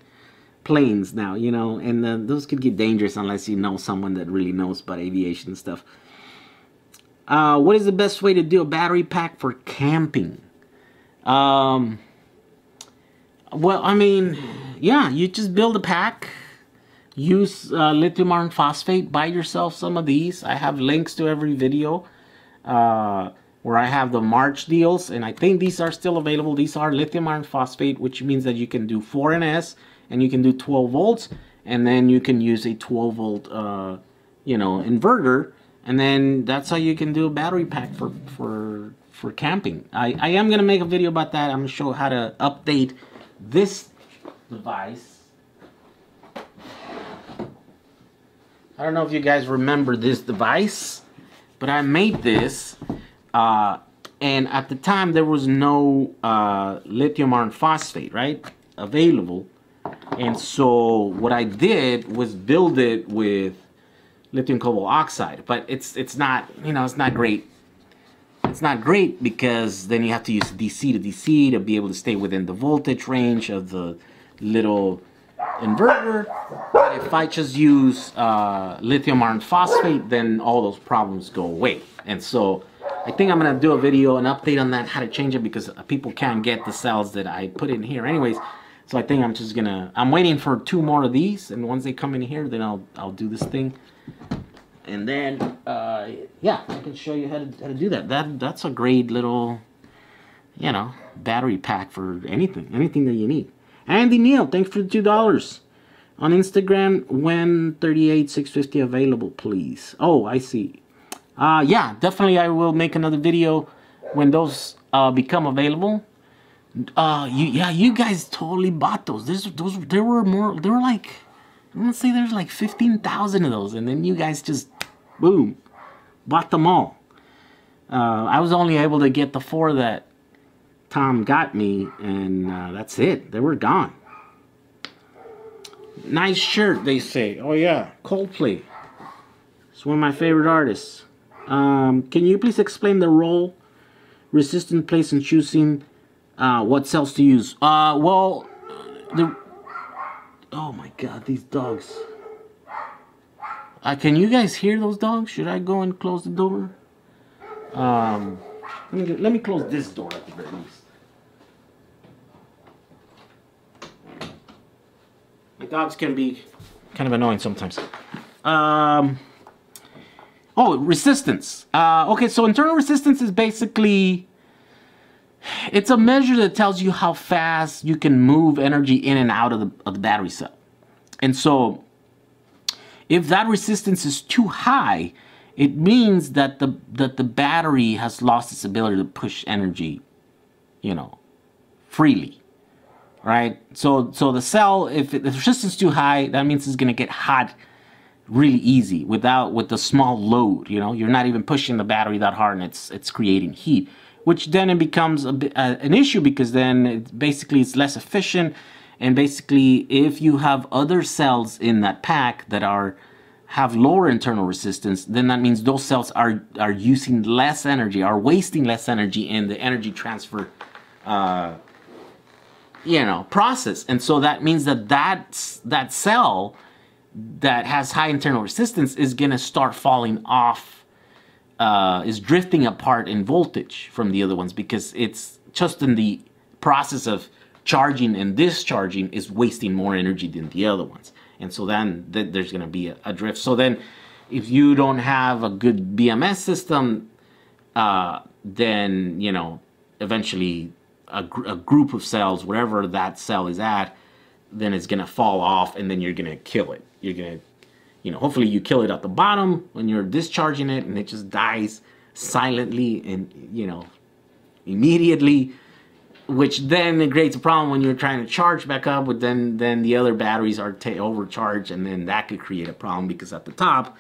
A: planes now, you know, and those could get dangerous unless you know someone that really knows about aviation and stuff. What is the best way to do a battery pack for camping? Well, I mean, yeah, you just build a pack, use lithium iron phosphate, buy yourself some of these. I have links to every video where I have the March deals, and I think these are still available. These are lithium iron phosphate, which means that you can do 4NS, and you can do 12 volts, and then you can use a 12 volt, you know, inverter, and then that's how you can do a battery pack for camping. I am going to make a video about that. I'm going to show how to update this device. I don't know if you guys remember this device, but I made this, and at the time there was no lithium iron phosphate, right, available. And so what I did was build it with lithium cobalt oxide, but it's not, you know, it's not great. It's not great because then you have to use DC to DC to be able to stay within the voltage range of the little inverter. But if I just use lithium iron phosphate, then all those problems go away. And so I think I'm going to do a video, an update on that, how to change it, because people can't get the cells that I put in here anyways. So I think I'm just going to, I'm waiting for 2 more of these, and once they come in here, then I'll do this thing. And then, yeah, I can show you how to do that. That's a great little, you know, battery pack for anything that you need. Andy Neal, thanks for the $2. On Instagram, when 38,650 available, please. Oh, I see. Yeah, definitely I will make another video when those become available. You guys totally bought those. There were like, I'm gonna say there's like 15,000 of those, and then you guys just, boom, bought them all. I was only able to get the 4 that Tom got me, and that's it. They were gone. Nice shirt, they say. Oh yeah, Coldplay. It's one of my favorite artists. Can you please explain the role resistance plays in choosing what cells to use? Well, oh my God, these dogs. Can you guys hear those dogs? Should I go and close the door? Let me close this door at the very least. My dogs can be kind of annoying sometimes. Oh, resistance. Okay, so internal resistance is basically, it's a measure that tells you how fast you can move energy in and out of the battery cell. And so if that resistance is too high, it means that the battery has lost its ability to push energy, you know, freely, right? So the cell, if the resistance is too high, that means it's going to get hot really easy with the small load. You know, you're not even pushing the battery that hard, and it's creating heat, which then it becomes an issue, because then it's less efficient. And basically, if you have other cells in that pack that have lower internal resistance, then that means those cells are using less energy, are wasting less energy in the energy transfer, you know, process. And so that means that cell that has high internal resistance is going to start falling off, is drifting apart in voltage from the other ones, because it's just in the process of charging and discharging is wasting more energy than the other ones. And so then there's going to be a drift. So then if you don't have a good BMS system, then, you know, eventually a group of cells, wherever that cell is at, then it's going to fall off, and then you're going to kill it. You're going to you know, hopefully you kill it at the bottom when you're discharging it, and it just dies silently and, you know, immediately, which then it creates a problem when you're trying to charge back up, but then the other batteries are overcharged, and then that could create a problem because at the top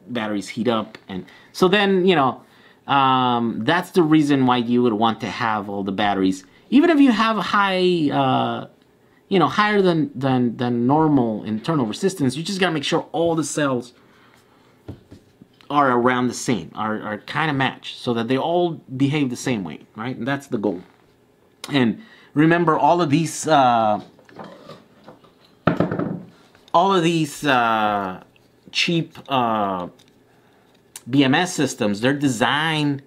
A: batteries heat up. And so then, you know, that's the reason why you would want to have all the batteries, even if you have a high, you know, higher than normal internal resistance. You just gotta make sure all the cells are around the same, are kind of matched, so that they all behave the same way, right? And that's the goal. And remember, all of these cheap BMS systems, they're designed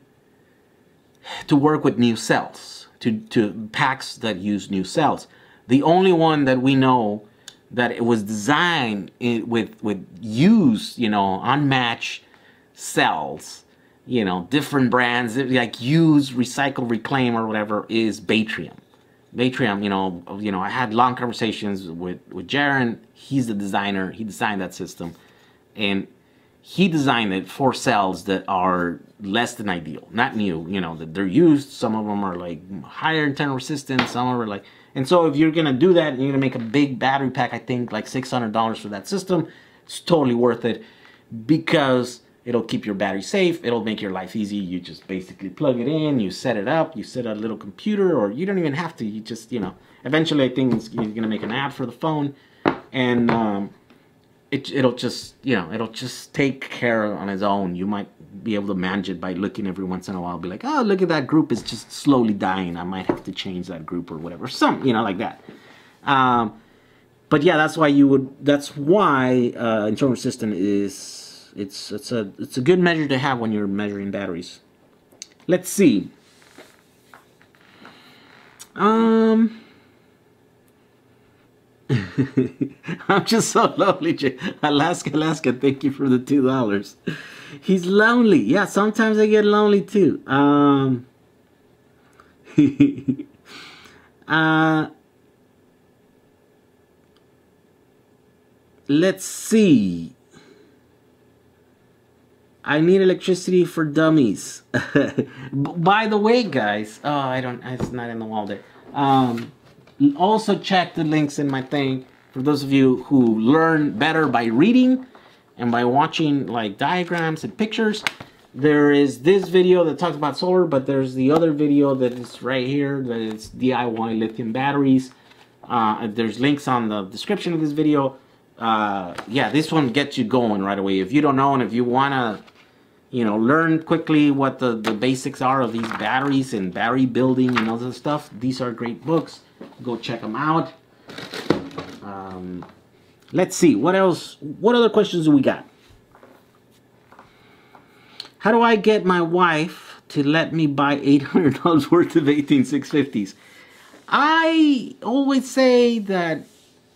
A: to work with new cells, to packs that use new cells. The only one that we know that it was designed with used, you know, unmatched cells, you know, different brands, like use, recycle, reclaim, or whatever, is Batrium. Batrium, you know, I had long conversations with Jaron. He's the designer. He designed that system, and he designed it for cells that are less than ideal, not new. You know, that they're used. Some of them are like higher internal resistance. Some are like, and so if you're gonna do that, and you're gonna make a big battery pack, I think like $600 for that system. It's totally worth it, because it'll keep your battery safe. It'll make your life easy. You just basically plug it in, you set it up, you set a little computer, or you don't even have to. You just, you know, eventually I think you're going to make an app for the phone, and it'll just, you know, it'll just take care on its own. You might be able to manage it by looking every once in a while, be like, oh, look at that group is just slowly dying. I might have to change that group or whatever. Some, you know, like that. But yeah, that's why internal resistance is, it's a good measure to have when you're measuring batteries. Let's see. I'm just so lonely. Alaska, thank you for the $2. He's lonely. Yeah, sometimes I get lonely too. Let's see. I need electricity for dummies. By the way, guys, oh, it's not in the wall there. Also check the links in my thing for those of you who learn better by reading and by watching like diagrams and pictures. There is this video that talks about solar, but there's the other video that is right here, that is DIY lithium batteries. There's links on the description of this video. Yeah, this one gets you going right away. If you don't know, and if you want to, you know, learn quickly what the basics are of these batteries and battery building and all this stuff, these are great books. Go check them out. Let's see, what else? What other questions do we got? How do I get my wife to let me buy $800 worth of 18650s? I always say that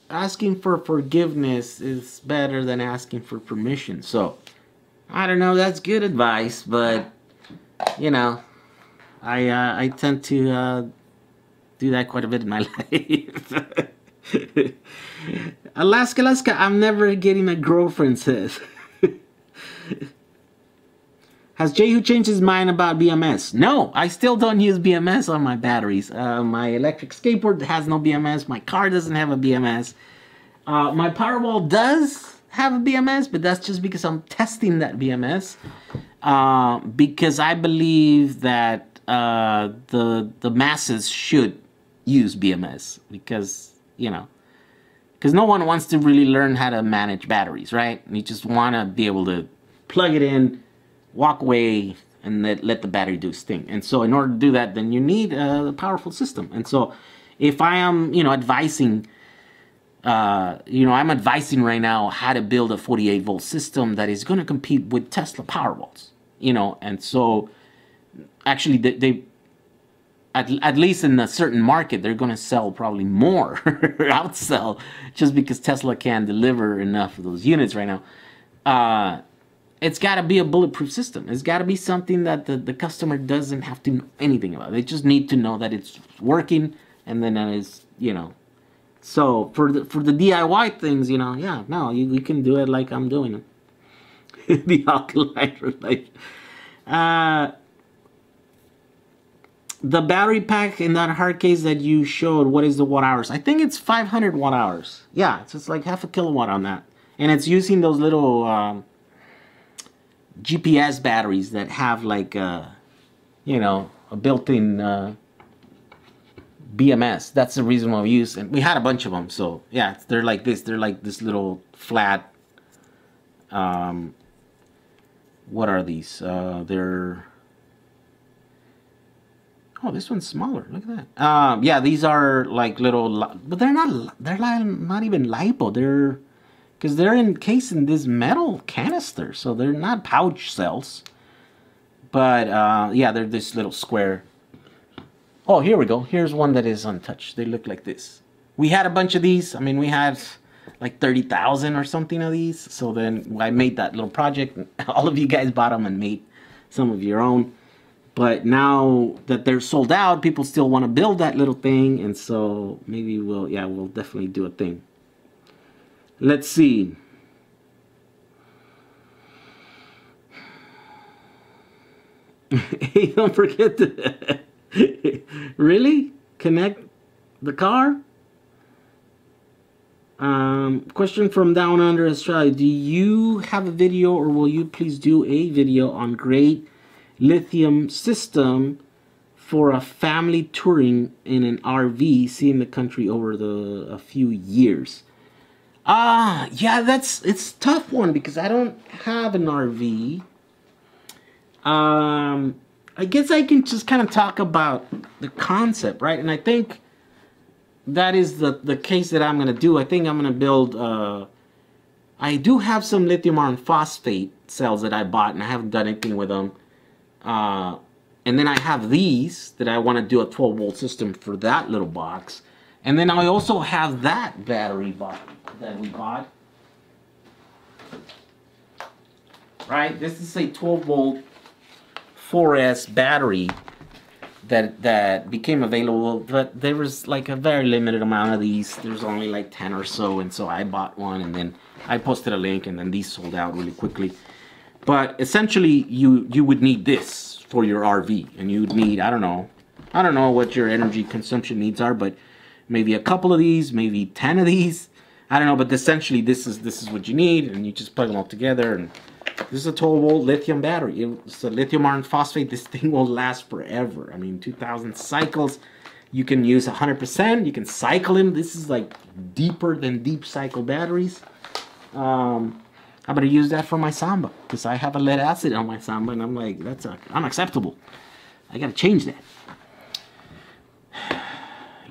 A: asking for forgiveness is better than asking for permission. So, I don't know, that's good advice, but, you know, I tend to do that quite a bit in my life. Alaska, I'm never getting a girlfriend, says. Has Jehu changed his mind about BMS? No, I still don't use BMS on my batteries. My electric skateboard has no BMS. My car doesn't have a BMS. My Powerwall does have a BMS, but that's just because I'm testing that BMS. Because I believe that the masses should use BMS, because, you know, because no one wants to really learn how to manage batteries, right? You just want to be able to plug it in, walk away, and let the battery do its thing. And so in order to do that, then you need a powerful system. And so if I am, you know, advising, I'm advising right now how to build a 48 volt system that is going to compete with Tesla Powerwalls, you know. And so actually they at least in a certain market, they're going to sell probably more, outsell, just because Tesla can't deliver enough of those units right now. It's got to be a bulletproof system. It's got to be something that the customer doesn't have to know anything about. They just need to know that it's working, and then it's, you know, So for the DIY things, you know, yeah, no, you can do it like I'm doing it. The alkaline relation. The battery pack in that hard case that you showed, what is the watt hours? I think it's 500 watt hours. Yeah, it's just like half a kilowatt on that. And it's using those little GPS batteries that have like, you know, a built-in BMS. That's the reason why we use, and we had a bunch of them. So yeah, they're like this. They're like this little flat. What are these? They're. Oh, this one's smaller. Look at that. Yeah, these are like little, but they're not. They're like not even lipo. They're because they're encased in this metal canister, so they're not pouch cells. But yeah, they're this little square. Oh, here we go. Here's one that is untouched. They look like this. We had a bunch of these. I mean, we had like 30,000 or something of these. So then I made that little project. All of you guys bought them and made some of your own. But now that they're sold out, people still want to build that little thing. And so maybe we'll definitely do a thing. Let's see. Hey, don't forget to really connect the car. Question from Down Under Australia. Do you have a video, or will you please do a video on great lithium system for a family touring in an RV, seeing the country over a few years? Yeah, it's a tough one because I don't have an RV. I guess I can just kind of talk about the concept, right? And I think that is the case that I'm going to do. I think I'm going to build, I do have some lithium iron phosphate cells that I bought, and I haven't done anything with them. And then I have these that I want to do a 12-volt system for that little box. And then I also have that battery box that we bought. Right? This is a 12-volt 4S battery that became available, but there was like a very limited amount of these. There's only like 10 or so, and so I bought one, and then I posted a link, and then these sold out really quickly. But essentially, you would need this for your RV, and you would need, I don't know what your energy consumption needs are, but maybe a couple of these, maybe 10 of these. I don't know, but essentially this is what you need, and you just plug them all together. And this is a 12-volt lithium battery. It's a lithium iron phosphate. This thing will last forever. I mean, 2,000 cycles. You can use 100%. You can cycle them. This is like deeper than deep cycle batteries. I'm gonna use that for my Samba because I have a lead acid on my Samba, and I'm like, that's unacceptable. I gotta change that.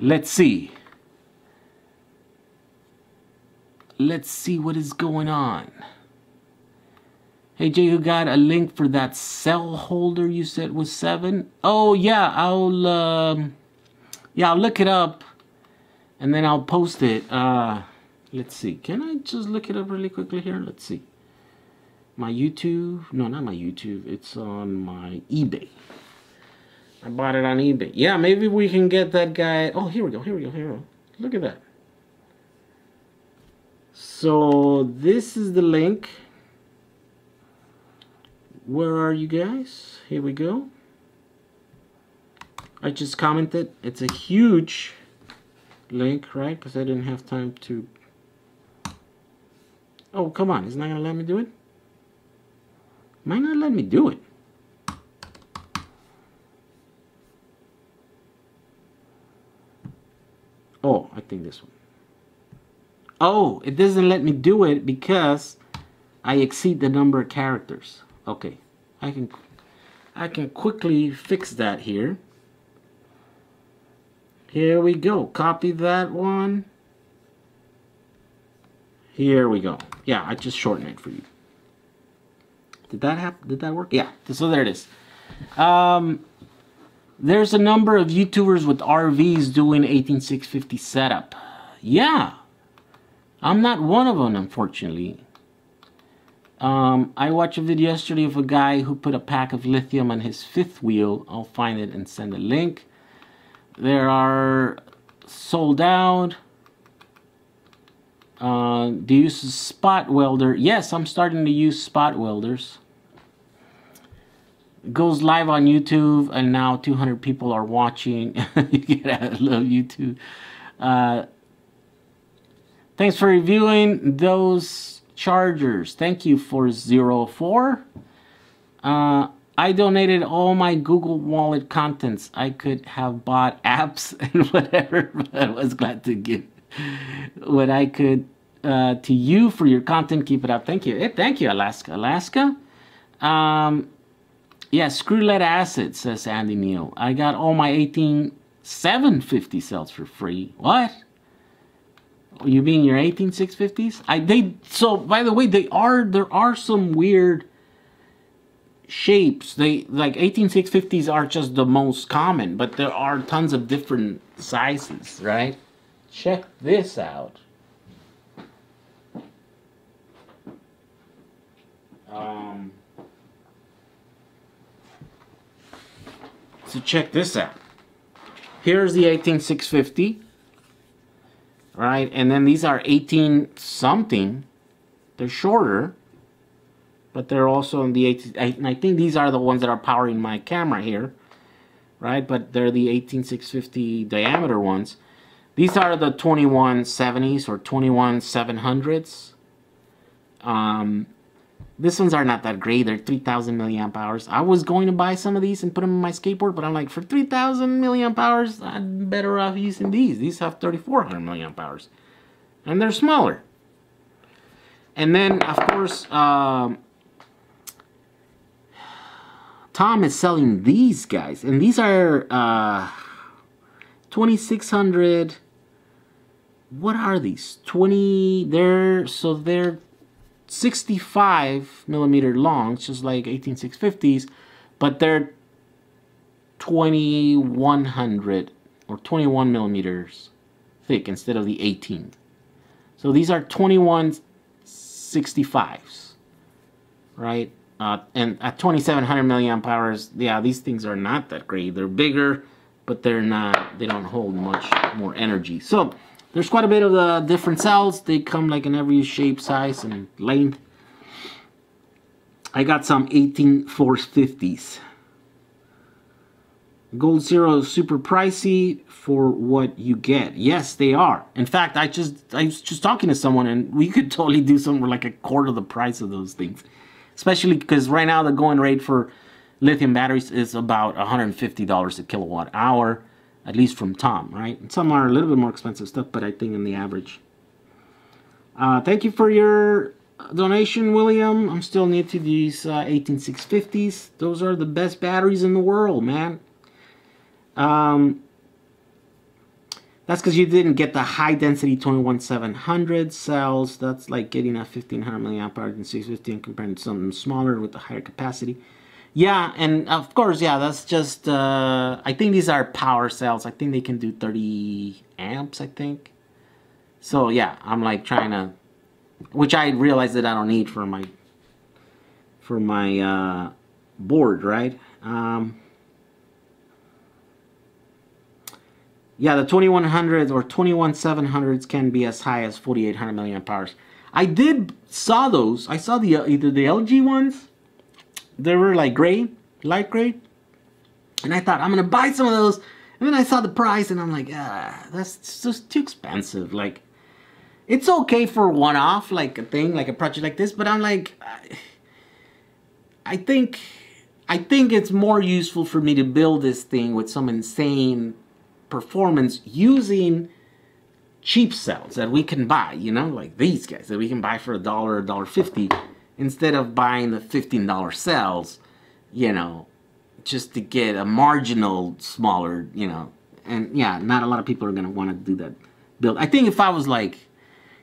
A: Let's see. Let's see what is going on. Hey Jay, who got a link for that cell holder you said was 7? Oh yeah, I'll look it up and then I'll post it. Let's see. Can I just look it up really quickly here? Let's see. My YouTube. No, not my YouTube. It's on my eBay. I bought it on eBay. Yeah, maybe we can get that guy. Oh, here we go. Here we go. Here we go. Look at that. So this is the link. Where are you guys? Here we go. I just commented. It's a huge link, right? Because I didn't have time to... Oh, come on. It's not going to let me do it? Might not let me do it. Oh, I think this one. Oh, it doesn't let me do it because I exceed the number of characters. Okay, I can quickly fix that here. Here we go. Copy that one. Here we go. Yeah, I just shortened it for you. Did that happen? Did that work? Yeah. So there it is. There's a number of YouTubers with RVs doing 18650 setup. Yeah. I'm not one of them, unfortunately. I watched a video yesterday of a guy who put a pack of lithium on his fifth wheel. I'll find it and send a link. There are sold out. Do you use a spot welder? Yes, I'm starting to use spot welders. It goes live on YouTube, and now 200 people are watching. I love YouTube. Thanks for reviewing those chargers. Thank you for 04. I donated all my Google Wallet contents. I could have bought apps and whatever, but I was glad to give what I could to you for your content. Keep it up. Thank you. Hey, thank you, Alaska. Alaska? Yeah, screw lead acid, says Andy Neal. I got all my 18750 cells for free. What? You mean your 18650s? So by the way, there are some weird shapes. They like 18650s are just the most common, but there are tons of different sizes, right? Check this out. So check this out. Here's the 18650, right? And then these are 18 something. They're shorter, but they're also in the 18. And I think these are the ones that are powering my camera here, right? But they're the 18650 diameter ones. These are the 2170s or 21700s. These ones are not that great. They're 3000 milliamp hours. I was going to buy some of these and put them in my skateboard, but I'm like, for 3000 milliamp hours, I'm better off using these. These have 3400 milliamp hours, and they're smaller. And then, of course, Tom is selling these guys, and these are 2600. What are these? They're 65 millimeter long, just like 18650s, but they're 2100 or 21 millimeters thick instead of the 18. So these are 2165s, right? And at 2700 milliamp hours, yeah, these things are not that great. They're bigger, but they don't hold much more energy. So there's quite a bit of different cells. They come like in every shape, size, and length. I got some 18450s. Gold Zero is super pricey for what you get. Yes, they are. In fact, I was just talking to someone, and we could totally do something for like a quarter the price of those things. Especially because right now the going rate for lithium batteries is about $150 a kilowatt hour. At least from Tom, right? And some are a little bit more expensive stuff, but I think in the average. Thank you for your donation, William. I'm still new to these 18650s. Those are the best batteries in the world, man. That's because you didn't get the high density 21700 cells. That's like getting a 1500 milliamp hour than 650 and comparing to something smaller with a higher capacity. Yeah, and of course, yeah, that's just, I think these are power cells. I think they can do 30 amps, I think. So, yeah, I'm like trying to, which I realize that I don't need for my board, right? Yeah, the 2100s or 21700s can be as high as 4800 milliamp hours. I saw those. I saw either the LG ones. They were like gray, light gray, and I thought I'm gonna buy some of those. And then I saw the price, and I'm like, that's just too expensive. Like, it's okay for one-off, like a thing, like a project like this. But I'm like, I think it's more useful for me to build this thing with some insane performance using cheap cells that we can buy. You know, like these guys that we can buy for $1 or $1.50. Instead of buying the $15 cells, you know, just to get a marginal smaller, you know. And yeah, not a lot of people are going to want to do that build. I think if I was like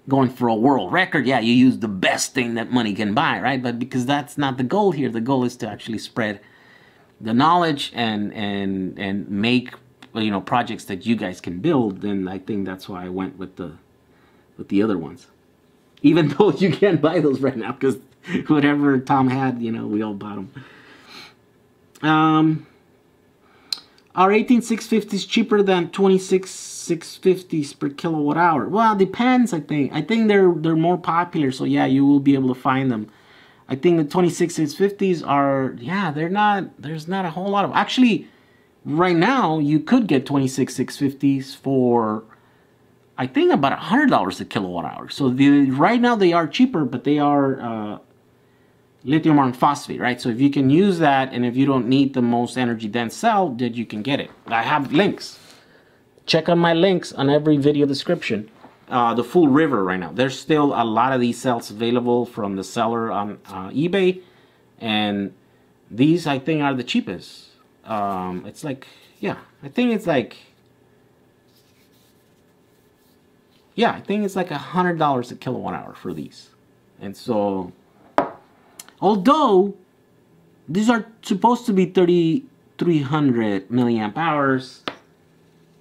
A: going for a world record, yeah, you use the best thing that money can buy, right? But because that's not the goal here. The goal is to actually spread the knowledge and make, you know, projects that you guys can build. And I think that's why I went with the other ones. Even though you can't buy those right now because whatever Tom had, you know, we all bought them. Are 18650s cheaper than 26650s per kilowatt hour? Well, it depends, I think. I think they're more popular, so yeah, you will be able to find them. I think the 26650s are, yeah, there's not a whole lot of, actually, right now, you could get 26650s for, I think, about $100 a kilowatt hour. So right now they are cheaper, but they are lithium iron phosphate, right? So if you can use that, and if you don't need the most energy dense cell, then you can get it. I have links. Check on my links on every video description. The full river right now. There's still a lot of these cells available from the seller on eBay, and these I think are the cheapest. It's like, yeah, I think it's like, yeah, I think it's like $100 a kilowatt hour for these. And so, although these are supposed to be 3,300 milliamp hours,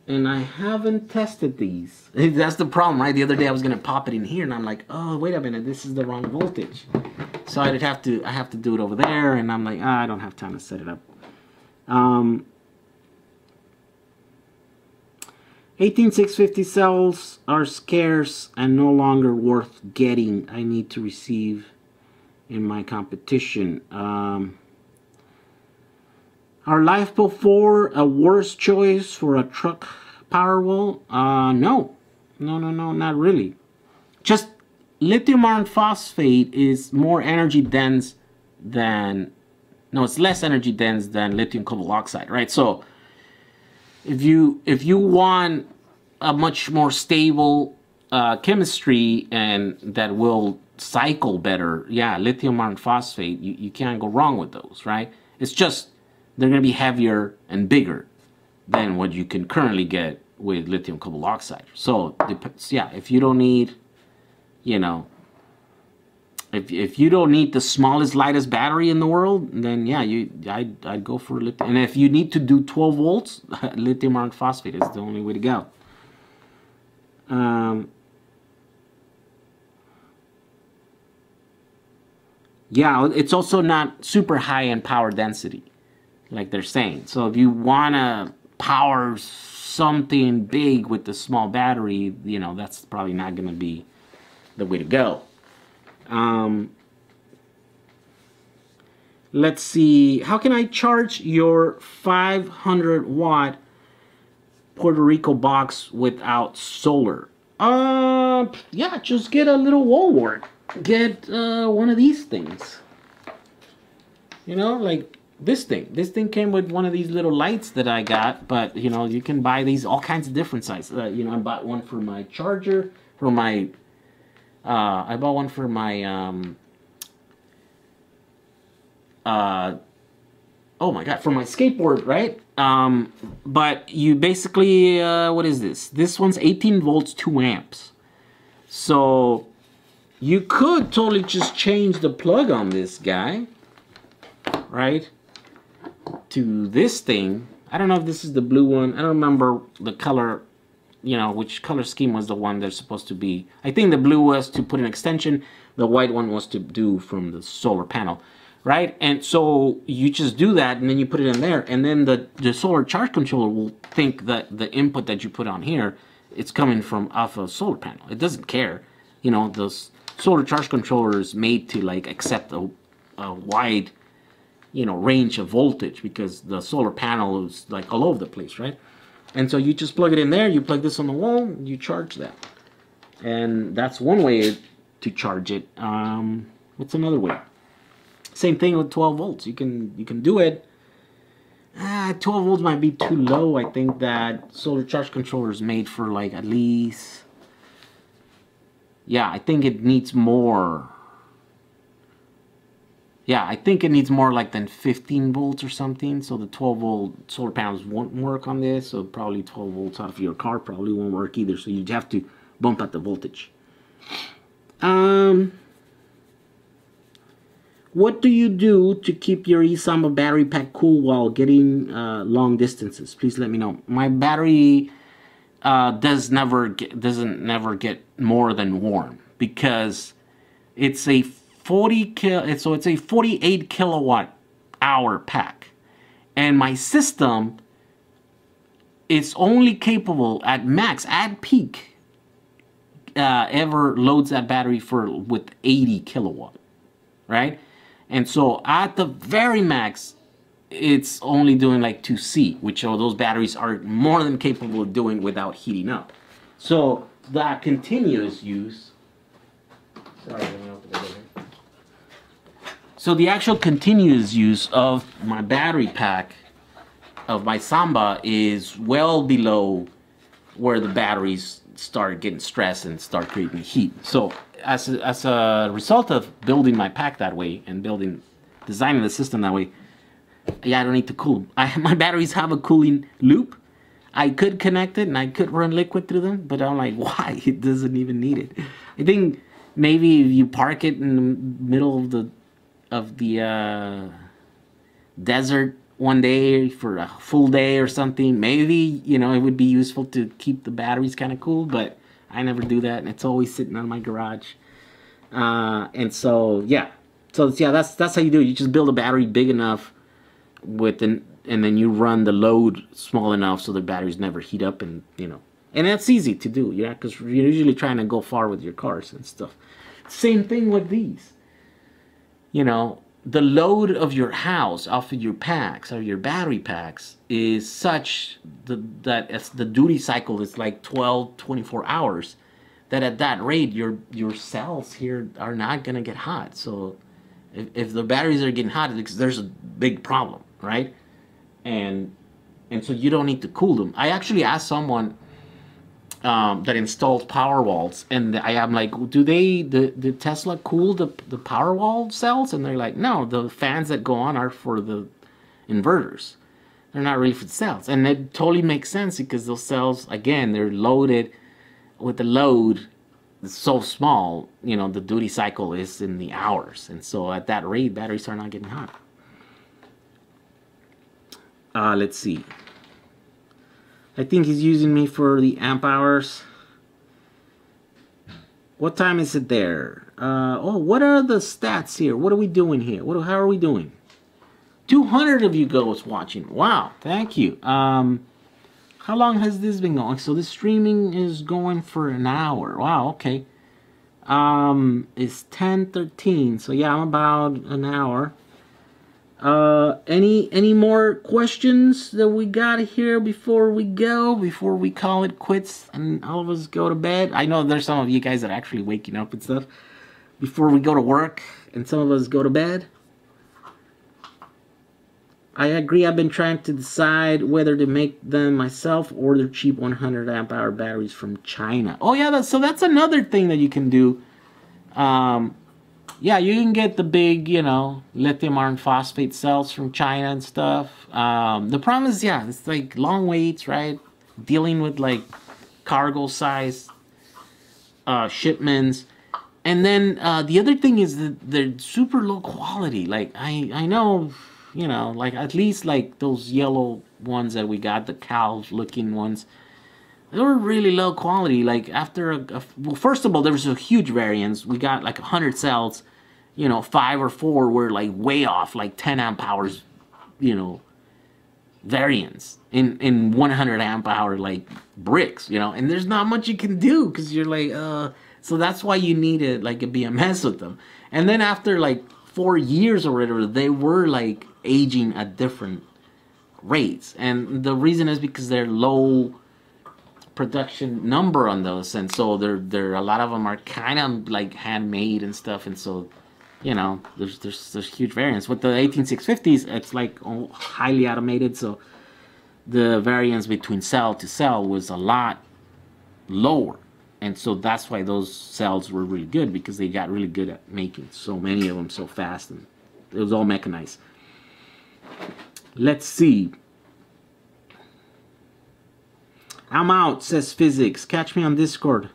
A: and I haven't tested these. That's the problem, right? The other day I was gonna pop it in here, and I'm like, oh, wait a minute, this is the wrong voltage. So I have to do it over there, and I'm like, I don't have time to set it up. 18650 cells are scarce and no longer worth getting. I need to receive in my competition. Are LiFePro 4 a worse choice for a truck Powerwall? No, not really. Just lithium iron phosphate is more energy dense than, no, it's less energy dense than lithium cobalt oxide, right? So if you want a much more stable chemistry and that will cycle better, yeah, lithium iron phosphate, you can't go wrong with those, right? It's just they're going to be heavier and bigger than what you can currently get with lithium cobalt oxide. So, yeah, if you don't need, you know, if you don't need the smallest, lightest battery in the world, then yeah, I'd go for lithium. And if you need to do 12 volts, lithium iron phosphate is the only way to go. Yeah, it's also not super high in power density, like they're saying. So if you want to power something big with the small battery, you know, that's probably not going to be the way to go. Let's see. How can I charge your 500 watt Puerto Rico box without solar? Yeah, just get a little wall wart. Get one of these things. You know, like this thing. This thing came with one of these little lights that I got, but you know, you can buy these all kinds of different sizes. You know, I bought one for my charger, for my I bought one for my oh my god, for my skateboard, right? But you basically what is this? This one's 18 volts, 2 amps. So you could totally just change the plug on this guy, right, to this thing. I don't know if this is the blue one. I don't remember the color, you know, which color scheme was the one that's supposed to be. I think the blue was to put an extension. The white one was to do from the solar panel, right? And so you just do that, and then you put it in there, and then the solar charge controller will think that the input that you put on here, it's coming from off a solar panel. It doesn't care. You know, those solar charge controller is made to like accept a wide, you know, range of voltage, because the solar panel is like all over the place, right? And so you just plug it in there, you plug this on the wall, you charge that. And that's one way to charge it. What's another way? Same thing with 12 volts. You can do it. 12 volts might be too low. I think that solar charge controller is made for like at least, yeah, I think it needs more. Yeah, I think it needs more like than 15 volts or something. So the 12 volt solar panels won't work on this. So probably 12 volts off your car probably won't work either. So you'd have to bump up the voltage. What do you do to keep your eSamba battery pack cool while getting long distances? Please let me know. My battery doesn't never get more than warm, because it's a 48 kilowatt hour pack, and my system it's only capable at max, at peak, ever loads that battery with 80 kilowatt, right? And so at the very max, it's only doing like 2C, which are those batteries are more than capable of doing without heating up. So that continuous use, sorry, let me open it here. So the actual continuous use of my battery pack of my Samba is well below where the batteries start getting stressed and start creating heat. So as a result of building my pack that way and designing the system that way, yeah, I don't need to cool them. My batteries have a cooling loop. I could connect it and I could run liquid through them, but I'm like, why? It doesn't even need it. I think maybe if you park it in the middle of the desert one day for a full day or something, maybe, you know, it would be useful to keep the batteries kind of cool, but I never do that, and it's always sitting on my garage. And so yeah, that's how you do it. You just build a battery big enough and then you run the load small enough so the batteries never heat up, and you know, and that's easy to do, yeah, because you're usually trying to go far with your cars and stuff. Same thing with these, you know. The load of your house off of your packs or your battery packs is such that as the duty cycle is like 12-24 hours, that at that rate your cells here are not gonna get hot. So if the batteries are getting hot, there's a big problem, right? And so you don't need to cool them. I actually asked someone that installs Powerwalls, and I am like, do the Tesla cool the Powerwall cells? And they're like, no, the fans that go on are for the inverters. They're not really for the cells. And it totally makes sense, because those cells, again, they're loaded with the load that's so small, you know, the duty cycle is in the hours. And so at that rate, batteries are not getting hot. Let's see. I think he's using me for the amp hours. What time is it there? Oh, what are the stats here? What are we doing here? How are we doing? 200 of you guys watching. Wow, thank you. How long has this been going? So this streaming is going for an hour. Wow, okay. It's 10:13. So yeah, I'm about an hour. Any more questions that we got here before we call it quits and all of us go to bed? I know there's some of you guys that are actually waking up and stuff before we go to work, and some of us go to bed. I agree. I've been trying to decide whether to make them myself or their cheap 100 amp hour batteries from China. Oh yeah, that's another thing that you can do. Yeah, you can get the big, you know, lithium iron phosphate cells from China and stuff. The problem is, yeah, it's like long waits, right? Dealing with like cargo size shipments. And then the other thing is that they're super low quality. Like I know, you know, like at least like those yellow ones that we got, the cow looking ones, they were really low quality. Like after well, first of all, there was a huge variance. We got like 100 cells, you know, 5 or 4 were like way off, like 10 amp hours, you know, variance in 100 amp hour like bricks, you know, and there's not much you can do, because you're like, so that's why you needed like a BMS with them. And then after like 4 years or whatever, they were like aging at different rates, and the reason is because they're low production number on those, and so they're a lot of them are kind of like handmade and stuff, and so, you know, there's huge variance. With the 18650s, it's like highly automated, so the variance between cell to cell was a lot lower, and so that's why those cells were really good, because they got really good at making so many of them so fast, and it was all mechanized. Let's see. I'm out, says Physics. Catch me on Discord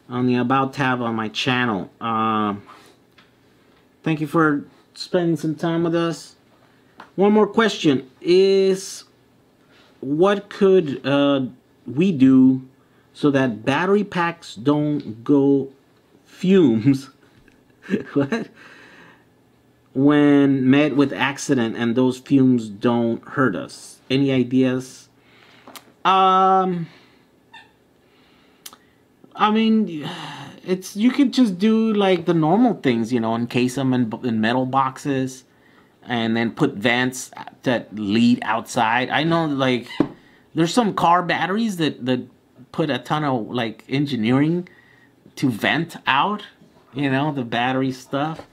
A: on the About tab on my channel. Thank you for spending some time with us. One more question is, what could we do so that battery packs don't go fumes what? When met with accident, and those fumes don't hurt us? Any ideas? I mean, you could just do like the normal things, you know, encase them in metal boxes, and then put vents that lead outside. I know, like, there's some car batteries that put a ton of like engineering to vent out, you know, the battery stuff.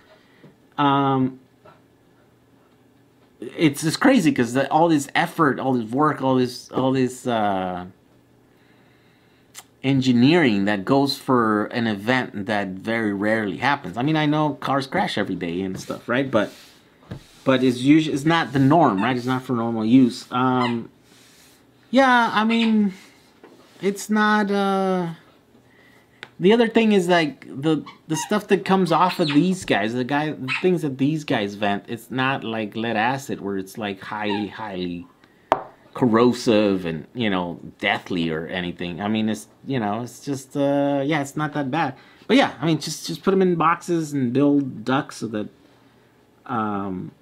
A: It's just crazy because all this effort, all this work, all this engineering that goes for an event that very rarely happens. I mean, I know cars crash every day and stuff, right? But it's not the norm, right? It's not for normal use. Yeah, I mean, it's not. The other thing is like the stuff that comes off of these guys, the things that these guys vent. It's not like lead acid where it's like highly corrosive and, you know, deathly or anything. I mean, it's, you know, it's just yeah, it's not that bad. But yeah, I mean, just put them in boxes and build ducts so that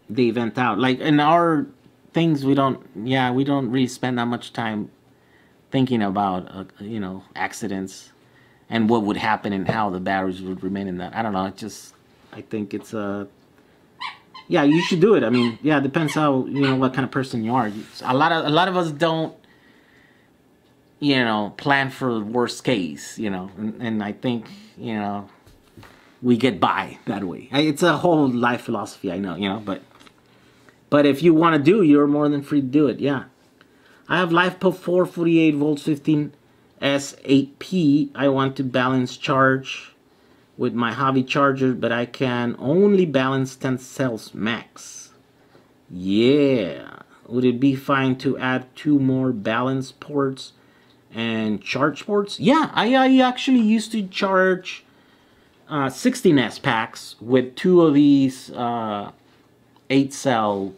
A: they vent out. Like in our things, we don't really spend that much time thinking about you know, accidents and what would happen and how the batteries would remain in that. I don't know. I think it's yeah, you should do it. I mean, yeah, it depends how, you know, what kind of person you are. A lot of us don't, you know, plan for the worst case, you know, and I think, you know, we get by that way. It's a whole life philosophy, I know, you know, but if you want to do, you're more than free to do it. Yeah, I have LiFePo 4 48 volts 15S8P. I want to balance charge with my hobby charger, but I can only balance 10 cells max. Yeah, would it be fine to add 2 more balance ports and charge ports? Yeah, I actually used to charge 16S packs with 2 of these 8 cell,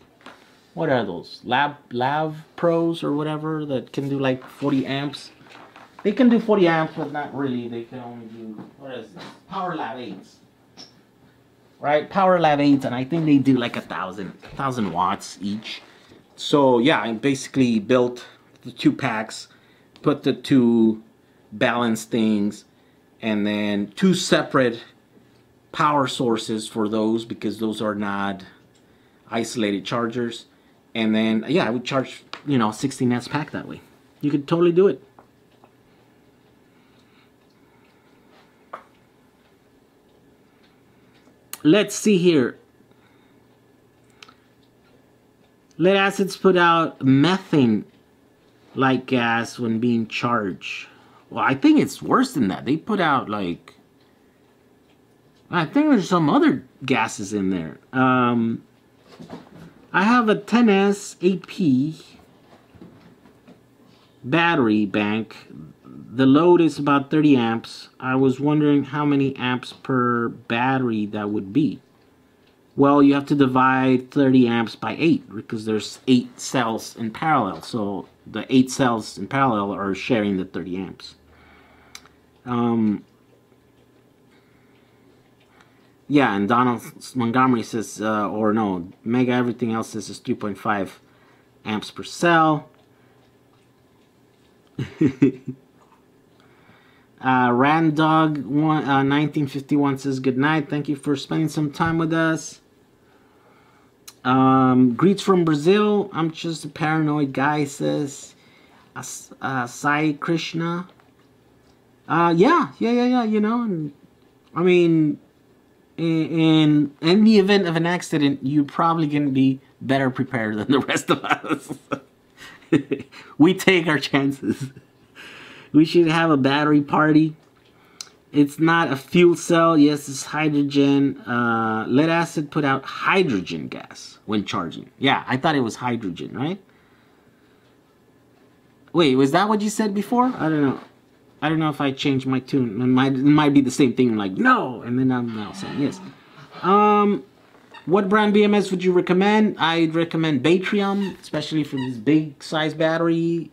A: what are those, Lav Pros or whatever, that can do like 40 amps. They can do 40 amps, but not really. They can only do, what is this? Power Lav 8s. Right? Power Lav 8s, and I think they do like 1,000 watts each. So yeah, I basically built the 2 packs, put the 2 balance things, and then 2 separate power sources for those, because those are not isolated chargers. And then, yeah, I would charge, you know, 16S pack that way. You could totally do it. Let's see here. Lead acids put out methane-like gas when being charged. Well, I think it's worse than that. They put out like, I think there's some other gases in there. I have a 10S AP battery bank. The load is about 30 amps. I was wondering how many amps per battery that would be. Well, you have to divide 30 amps by 8 because there's 8 cells in parallel. So the 8 cells in parallel are sharing the 30 amps. Yeah, and Donald Montgomery says, or no, Mega everything else says is 3.5 amps per cell. Randog 1951 says good night. Thank you for spending some time with us. Greets from Brazil. I'm just a paranoid guy, says Sai Krishna. Yeah. You know, and I mean, in the event of an accident, you're probably going to be better prepared than the rest of us. We take our chances. We should have a battery party. It's not a fuel cell. Yes, it's hydrogen. Lead acid put out hydrogen gas when charging. Yeah, I thought it was hydrogen, right? Wait, was that what you said before? I don't know. I don't know if I changed my tune. It might be the same thing. Like, no, and then I'm now saying yes. What brand BMS would you recommend? I'd recommend Batrium, especially for this big size battery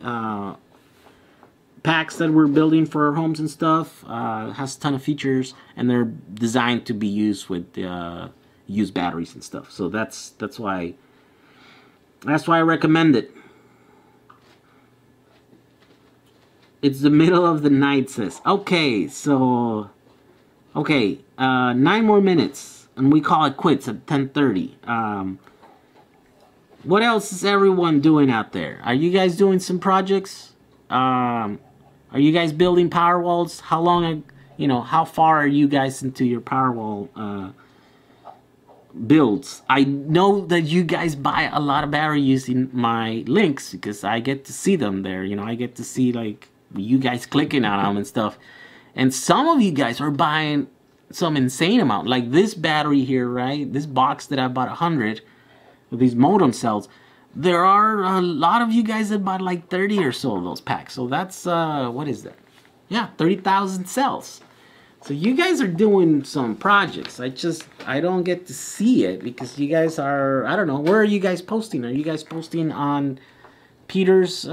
A: packs that we're building for our homes and stuff. Has a ton of features, and they're designed to be used with used batteries and stuff. So that's why I recommend it. It's the middle of the night, sis. Okay, so... Okay, 9 more minutes, and we call it quits at 10:30. What else is everyone doing out there? Are you guys doing some projects? Are you guys building Powerwalls? How long, you know, how far are you guys into your Powerwall builds? I know that you guys buy a lot of battery using my links because I get to see them there. You know, I get to see like you guys clicking on them and stuff. And some of you guys are buying some insane amount, like this battery here, right? This box that I bought 100 with these modem cells. There are a lot of you guys that bought like 30 or so of those packs. So that's what is that? Yeah, 30,000 cells. So you guys are doing some projects. I don't get to see it because you guys are, I don't know, where are you guys posting? Are you guys posting on Peter's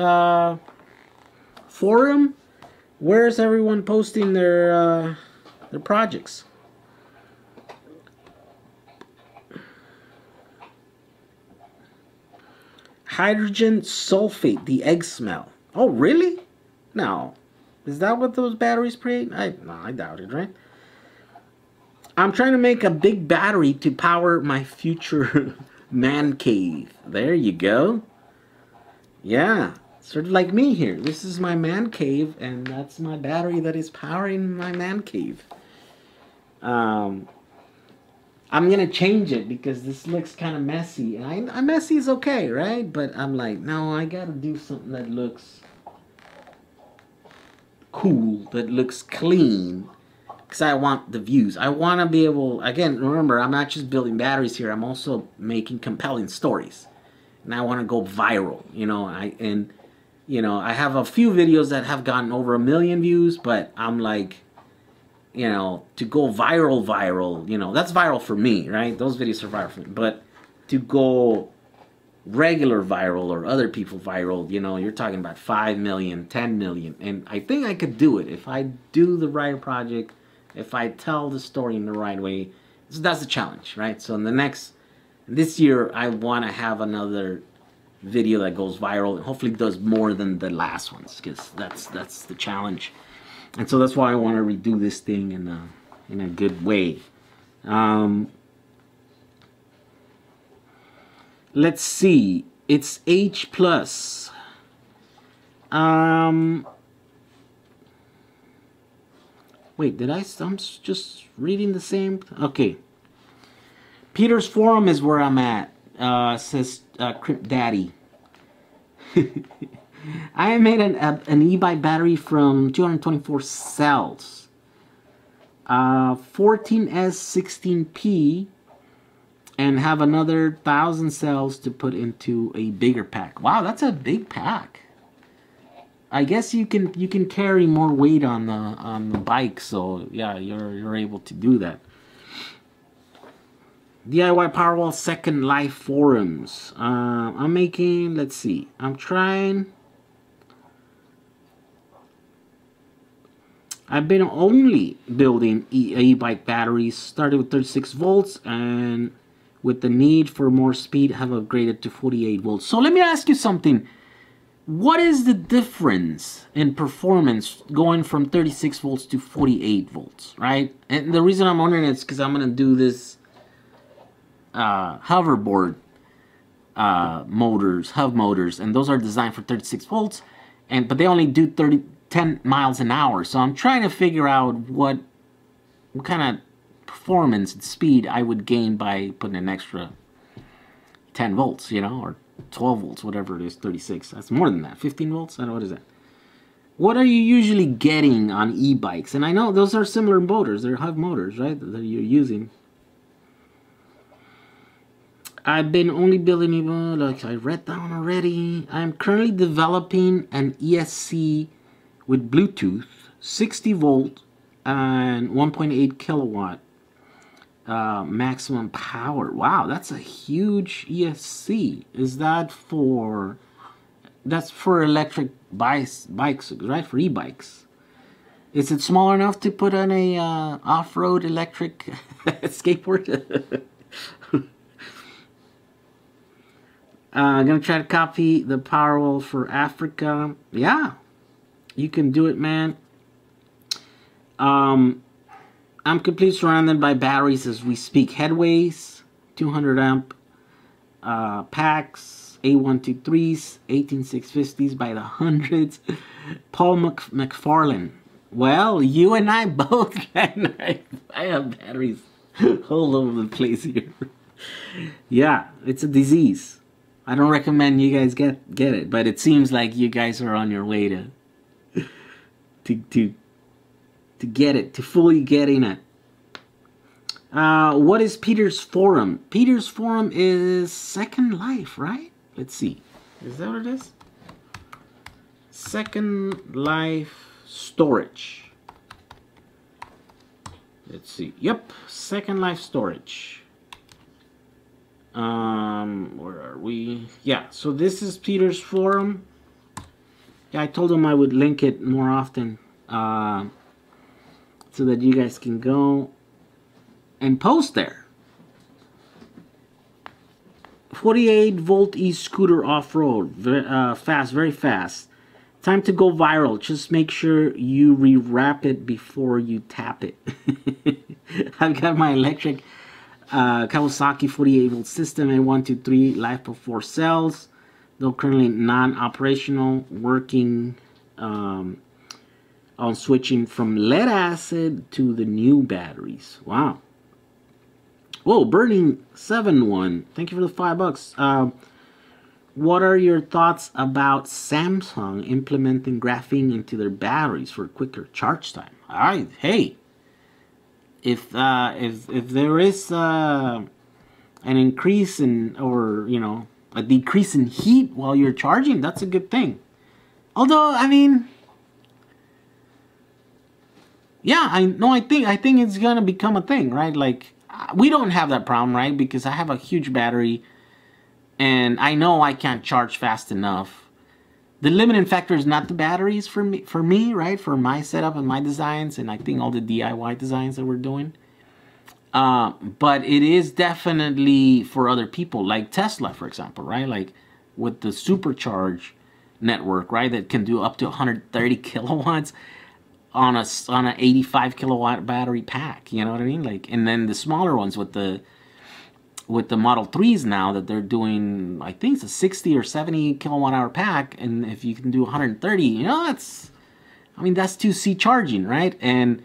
A: forum? Where's everyone posting their projects? Hydrogen sulfate, the egg smell. Oh, really? No. Is that what those batteries create? No, I doubt it, right? I'm trying to make a big battery to power my future man cave. There you go. Yeah. Sort of like me here. This is my man cave, and that's my battery that is powering my man cave. I'm gonna change it because this looks kind of messy. And messy is okay, right? But I'm like, no, I gotta do something that looks cool, that looks clean, because I want the views. I want to be able, again, remember, I'm not just building batteries here. I'm also making compelling stories, and I want to go viral. You know, I have a few videos that have gotten over 1 million views, but I'm like, you know, to go viral, you know, that's viral for me, right? Those videos are viral for me. But to go regular viral or other people viral, you know, you're talking about 5 million, 10 million. And I think I could do it if I do the right project, if I tell the story in the right way. So that's the challenge, right? So in this year, I want to have another video that goes viral and hopefully does more than the last ones, because that's the challenge. And so that's why I want to redo this thing in a good way. Let's see. It's H+. Wait, I'm just reading the same? Okay. Peter's forum is where I'm at. Says Crypt Daddy. I made an e-bike battery from 224 cells. 14S16P, and have another 1,000 cells to put into a bigger pack. Wow, that's a big pack. I guess you can carry more weight on the bike, so yeah, you're able to do that. DIY Powerwall Second Life forums. I'm making, let's see, I've been only building e-bike batteries, started with 36 volts, and with the need for more speed, have upgraded to 48 volts. So let me ask you something. What is the difference in performance going from 36 volts to 48 volts, right? And the reason I'm wondering is because I'm going to do this hoverboard motors, hub motors, and those are designed for 36 volts, but they only do 10 miles an hour. So I'm trying to figure out what kind of performance and speed I would gain by putting an extra 10 volts, you know, or 12 volts, whatever it is, 36. That's more than that. 15 volts? I don't know, what is that? What are you usually getting on e-bikes? And I know those are similar motors. They're hub motors, right, that you're using. I've been only building even, like I read down already. I'm currently developing an ESC with Bluetooth, 60 volt and 1.8 kilowatt maximum power. Wow, that's a huge ESC. Is that for, that's for electric bikes, right? For e-bikes. Is it small enough to put on a off-road electric skateboard? I'm gonna try to copy the Powerwall for Africa. Yeah. You can do it, man. I'm completely surrounded by batteries as we speak. Headways, 200 amp packs, A123s, 18650s by the hundreds. Paul McFarlane. Well, you and I both, man. I have batteries all over the place here. Yeah, it's a disease. I don't recommend you guys get it, but it seems like you guys are on your way to get it, to fully getting it. What is Peter's Forum? Peter's Forum is Second Life, right? Let's see. Is that what it is? Second Life storage. Let's see. Yep, Second Life storage. Where are we? Yeah, so this is Peter's Forum. Yeah, I told him I would link it more often, so that you guys can go and post there. 48 volt e-scooter off-road, fast, very fast. Time to go viral. Just make sure you rewrap it before you tap it. I've got my electric Kawasaki 48 volt system and 123 life before cells, though currently non-operational, working on switching from lead acid to the new batteries. Wow. Whoa, Burning 7-1. Thank you for the $5. What are your thoughts about Samsung implementing graphene into their batteries for quicker charge time? All right, hey, if there is an increase in, or you know, a decrease in heat while you're charging, that's a good thing. Although, I mean, yeah, I think it's gonna become a thing, right? Like, we don't have that problem, right? Because I have a huge battery, and I know I can't charge fast enough. The limiting factor is not the batteries for me, right? For my setup and my designs, and I think all the DIY designs that we're doing. But it is definitely for other people, like Tesla, for example, right? Like with the supercharge network, right? That can do up to 130 kilowatts on a 85 kilowatt battery pack. You know what I mean? Like, and then the smaller ones with the Model 3s now that they're doing, I think it's a 60 or 70 kilowatt hour pack, and if you can do 130, you know, that's 2C charging, right? And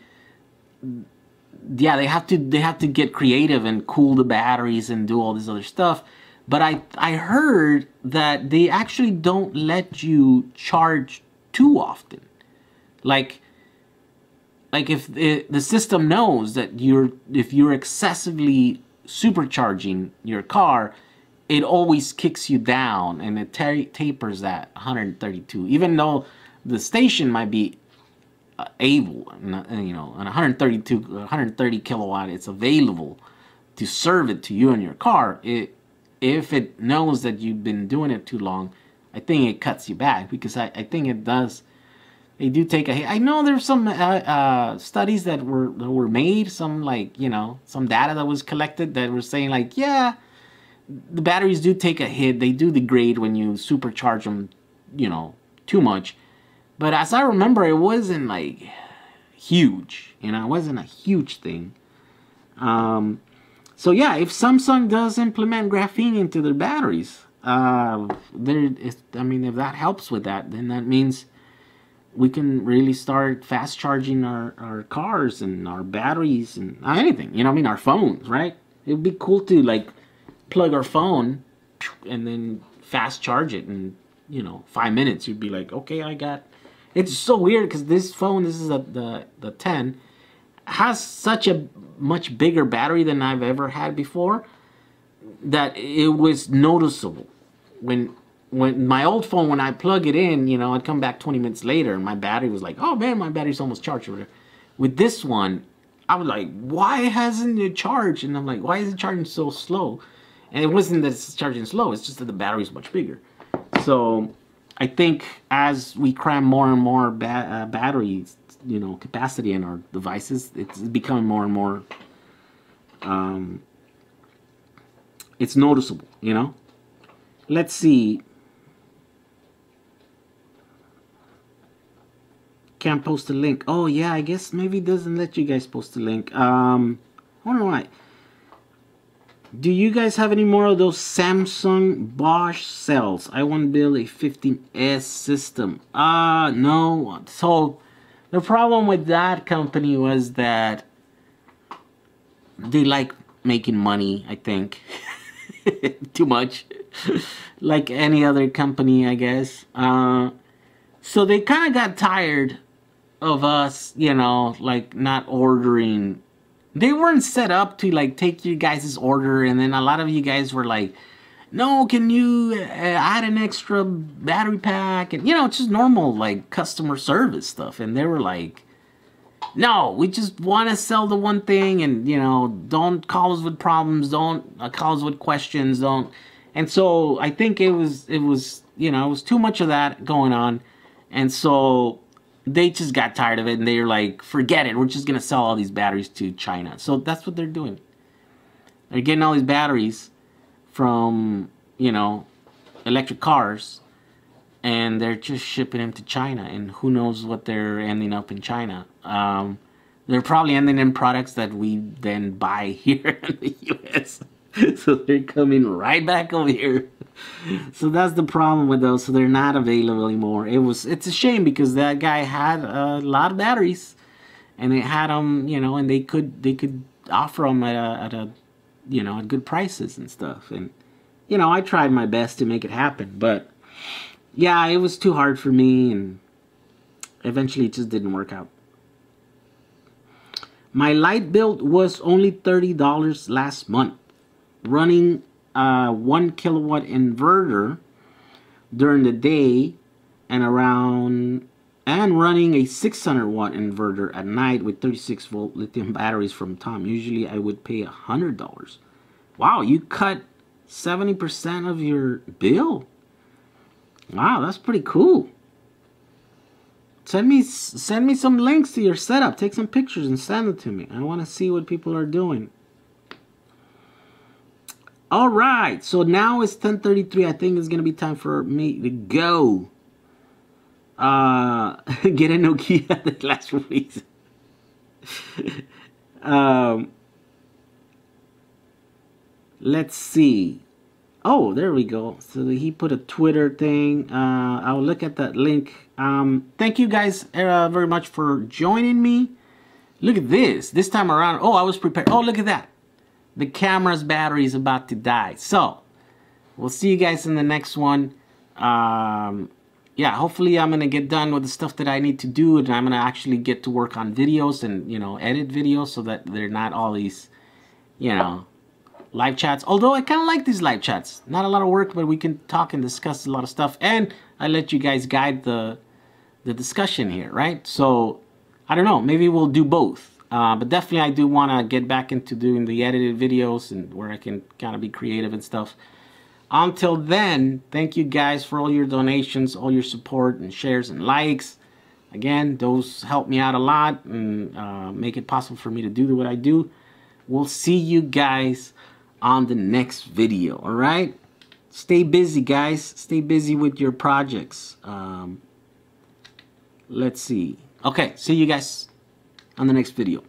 A: yeah, they have to get creative and cool the batteries and do all this other stuff. But I heard that they actually don't let you charge too often. Like if the system knows that if you're excessively supercharging your car, it always kicks you down and it tapers at 132, even though the station might be able, you know, on 130 kilowatt, it's available to serve it to you and your car. If it knows that you've been doing it too long, I think it cuts you back, because I think it does. They do take a hit. I know there's some studies that were made, some, like, you know, some data that was collected that were saying, like, yeah, the batteries do take a hit. They do degrade when you supercharge them, you know, too much. But as I remember, it wasn't like huge, you know, it wasn't a huge thing. So yeah, if Samsung does implement graphene into their batteries, if that helps with that, then that means we can really start fast charging our cars and our batteries and anything, you know what I mean, our phones, right? It would be cool to, like, plug our phone and then fast charge it in, you know, 5 minutes. You'd be like, okay, I got... It's so weird because this phone, this is the 10, has such a much bigger battery than I've ever had before, that it was noticeable. When my old phone, when I plug it in, you know, I'd come back 20 minutes later and my battery was like, oh man, my battery's almost charged. With this one, I was like, why hasn't it charged? And I'm like, why is it charging so slow? And it wasn't that it's charging slow, it's just that the battery's much bigger. So I think as we cram more and more battery, you know, capacity in our devices, it's becoming more and more, it's noticeable, you know. Let's see. can't post a link. Oh yeah, I guess maybe it doesn't let you guys post a link. I wonder why. Do you guys have any more of those Samsung Bosch cells? I want to build a 15S system. No. So the problem with that company was that they like making money, I think. Too much. Like any other company, I guess. So they kind of got tired of us, you know, like not ordering. They weren't set up to like take you guys' order, and then a lot of you guys were like, no, can you add an extra battery pack? And, you know, it's just normal, like, customer service stuff. And they were like, no, we just want to sell the one thing, and, you know, don't call us with problems, don't call us with questions, don't. And so I think it was, you know, it was too much of that going on. And so they just got tired of it, and they were like, forget it, we're just going to sell all these batteries to China. So that's what they're doing. They're getting all these batteries from, you know, electric cars, and they're just shipping them to China, and who knows what they're ending up in China. They're probably ending in products that we then buy here in the US. So they're coming right back over here. So that's the problem with those. So they're not available anymore. It's a shame, because that guy had a lot of batteries, and they had them, you know, and they could offer them at a you know, at good prices and stuff. And, you know, I tried my best to make it happen, but yeah, it was too hard for me, and eventually it just didn't work out. My light bill was only $30 last month, running a 1 kilowatt inverter during the day and running a 600 watt inverter at night with 36 volt lithium batteries from Tom. Usually I would pay $100. Wow, you cut 70% of your bill. Wow, that's pretty cool. Send me some links to your setup. Take some pictures and send it to me. I want to see what people are doing. All right, so now it's 10:33. I think it's gonna be time for me to go. Get a Nokia the last release. Let's see. Oh, there we go. So he put a Twitter thing. I'll look at that link. Thank you guys very much for joining me. Look at this. This time around, oh, I was prepared. Oh, look at that. The camera's battery is about to die. So, we'll see you guys in the next one. Yeah, hopefully I'm going to get done with the stuff that I need to do, and I'm going to actually get to work on videos and, you know, edit videos so that they're not all these, you know, live chats. Although I kind of like these live chats. Not a lot of work, but we can talk and discuss a lot of stuff. And I let you guys guide the discussion here, right? So, I don't know. Maybe we'll do both. But definitely I do want to get back into doing the edited videos and where I can kind of be creative and stuff. Until then, thank you guys for all your donations, all your support and shares and likes. Again, those help me out a lot and make it possible for me to do what I do. We'll see you guys on the next video, all right? Stay busy, guys. Stay busy with your projects. Let's see. Okay, see you guys on the next video.